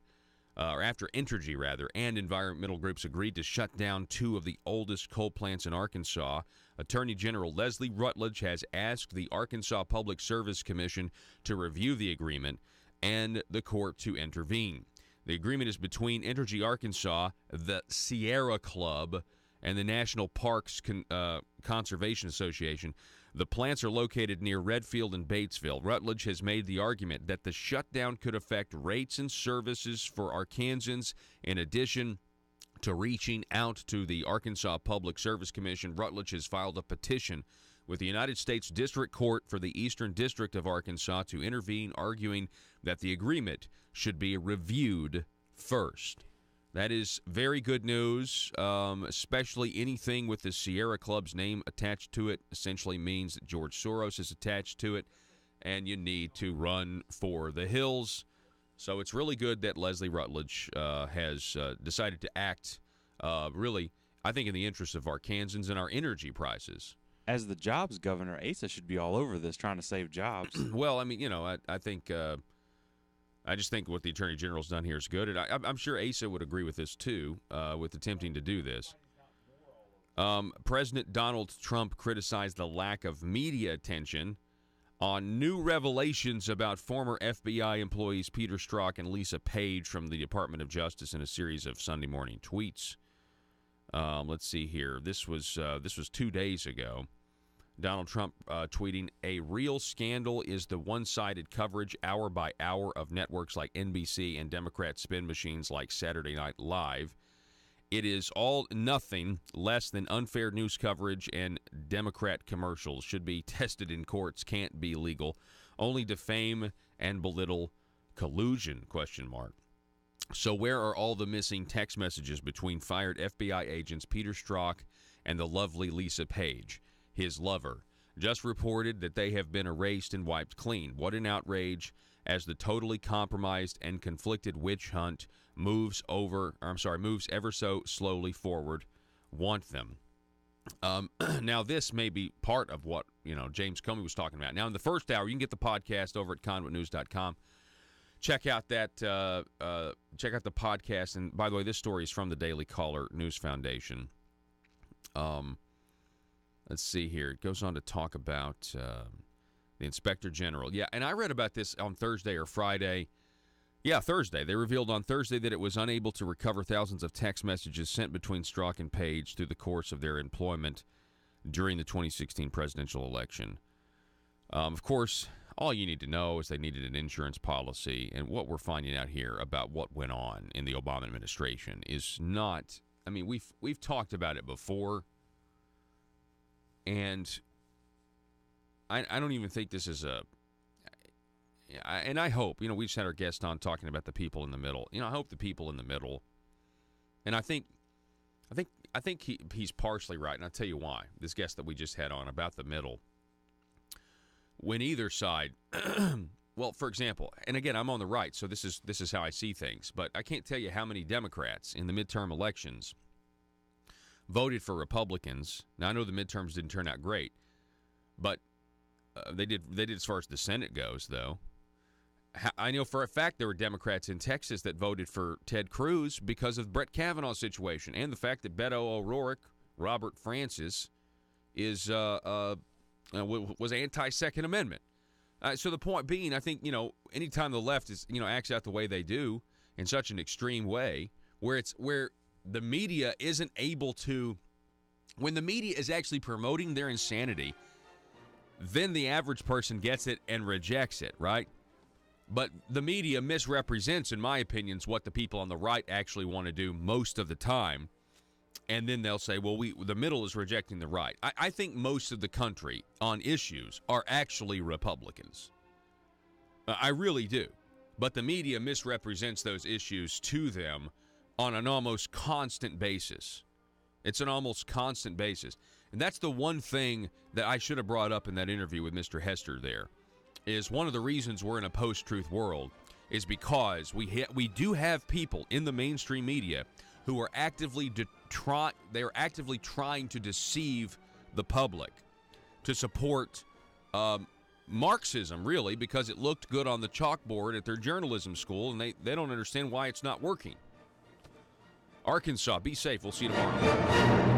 or after Entergy, rather, and environmental groups agreed to shut down 2 of the oldest coal plants in Arkansas, Attorney General Leslie Rutledge has asked the Arkansas Public Service Commission to review the agreement and the court to intervene. The agreement is between Entergy Arkansas, the Sierra Club, and the National Parks Conservation Association. The plants are located near Redfield and Batesville. Rutledge has made the argument that the shutdown could affect rates and services for Arkansans. In addition to reaching out to the Arkansas Public Service Commission, Rutledge has filed a petition with the United States District Court for the Eastern District of Arkansas to intervene, arguing that the agreement should be reviewed first. That is very good news, especially anything with the Sierra Club's name attached to it essentially means that George Soros is attached to it, and you need to run for the hills. So it's really good that Leslie Rutledge has decided to act, really, I think, in the interest of Arkansans and our energy prices. As the jobs governor, Asa should be all over this, trying to save jobs. Well, I mean, I think... I just think what the Attorney General's done here is good, and I'm sure Asa would agree with this, too, with attempting to do this. President Donald Trump criticized the lack of media attention on new revelations about former FBI employees Peter Strzok and Lisa Page from the Department of Justice in a series of Sunday morning tweets. Let's see here. This was 2 days ago. Donald Trump tweeting, "A real scandal is the one-sided coverage hour by hour of networks like NBC and Democrat spin machines like Saturday Night Live. It is all nothing less than unfair news coverage, and Democrat commercials should be tested in courts, can't be legal. Only defame and belittle collusion, ? So where are all the missing text messages between fired FBI agents Peter Strzok and the lovely Lisa Page, his lover? Just reported that they have been erased and wiped clean. What an outrage as the totally compromised and conflicted witch hunt moves ever so slowly forward. Want them." Now, this may be part of what James Comey was talking about. Now, in the first hour, you can get the podcast over at conduitnews.com. Check out the podcast. And by the way, this story is from the Daily Caller News Foundation. Let's see here. It goes on to talk about the Inspector General. Yeah, and I read about this on Thursday or Friday. Yeah, Thursday. They revealed on Thursday that it was unable to recover thousands of text messages sent between Strzok and Page through the course of their employment during the 2016 presidential election. Of course, all you need to know is they needed an insurance policy, and what we're finding out here about what went on in the Obama administration is not. I mean, we've talked about it before, and I don't even think this is a. And I hope, we just had our guest on talking about the people in the middle. I hope the people in the middle, and I think he's partially right, and I'll tell you why. This guest that we just had on about the middle, when either side, well, for example, and again, I'm on the right, so this is how I see things, but I can't tell you how many Democrats in the midterm elections voted for Republicans. Now, I know the midterms didn't turn out great, but they did as far as the Senate goes, though. I know for a fact there were Democrats in Texas that voted for Ted Cruz because of Brett Kavanaugh's situation and the fact that Beto O'Rourke, Robert Francis, was anti-Second Amendment. So the point being, I think, anytime the left is, acts out the way they do in such an extreme way, where the media isn't able to, when the media is actually promoting their insanity, then the average person gets it and rejects it, right? But the media misrepresents, in my opinion, what the people on the right actually want to do most of the time. And then they'll say, well, the middle is rejecting the right. I think most of the country on issues are actually Republicans. I really do. But the media misrepresents those issues to them on an almost constant basis. It's an almost constant basis. And that's the one thing that I should have brought up in that interview with Mr. Hester there, is one of the reasons we're in a post-truth world is because we do have people in the mainstream media who are actively trying to deceive the public to support Marxism, really, because it looked good on the chalkboard at their journalism school, and they don't understand why it's not working. Arkansas, be safe. We'll see you tomorrow.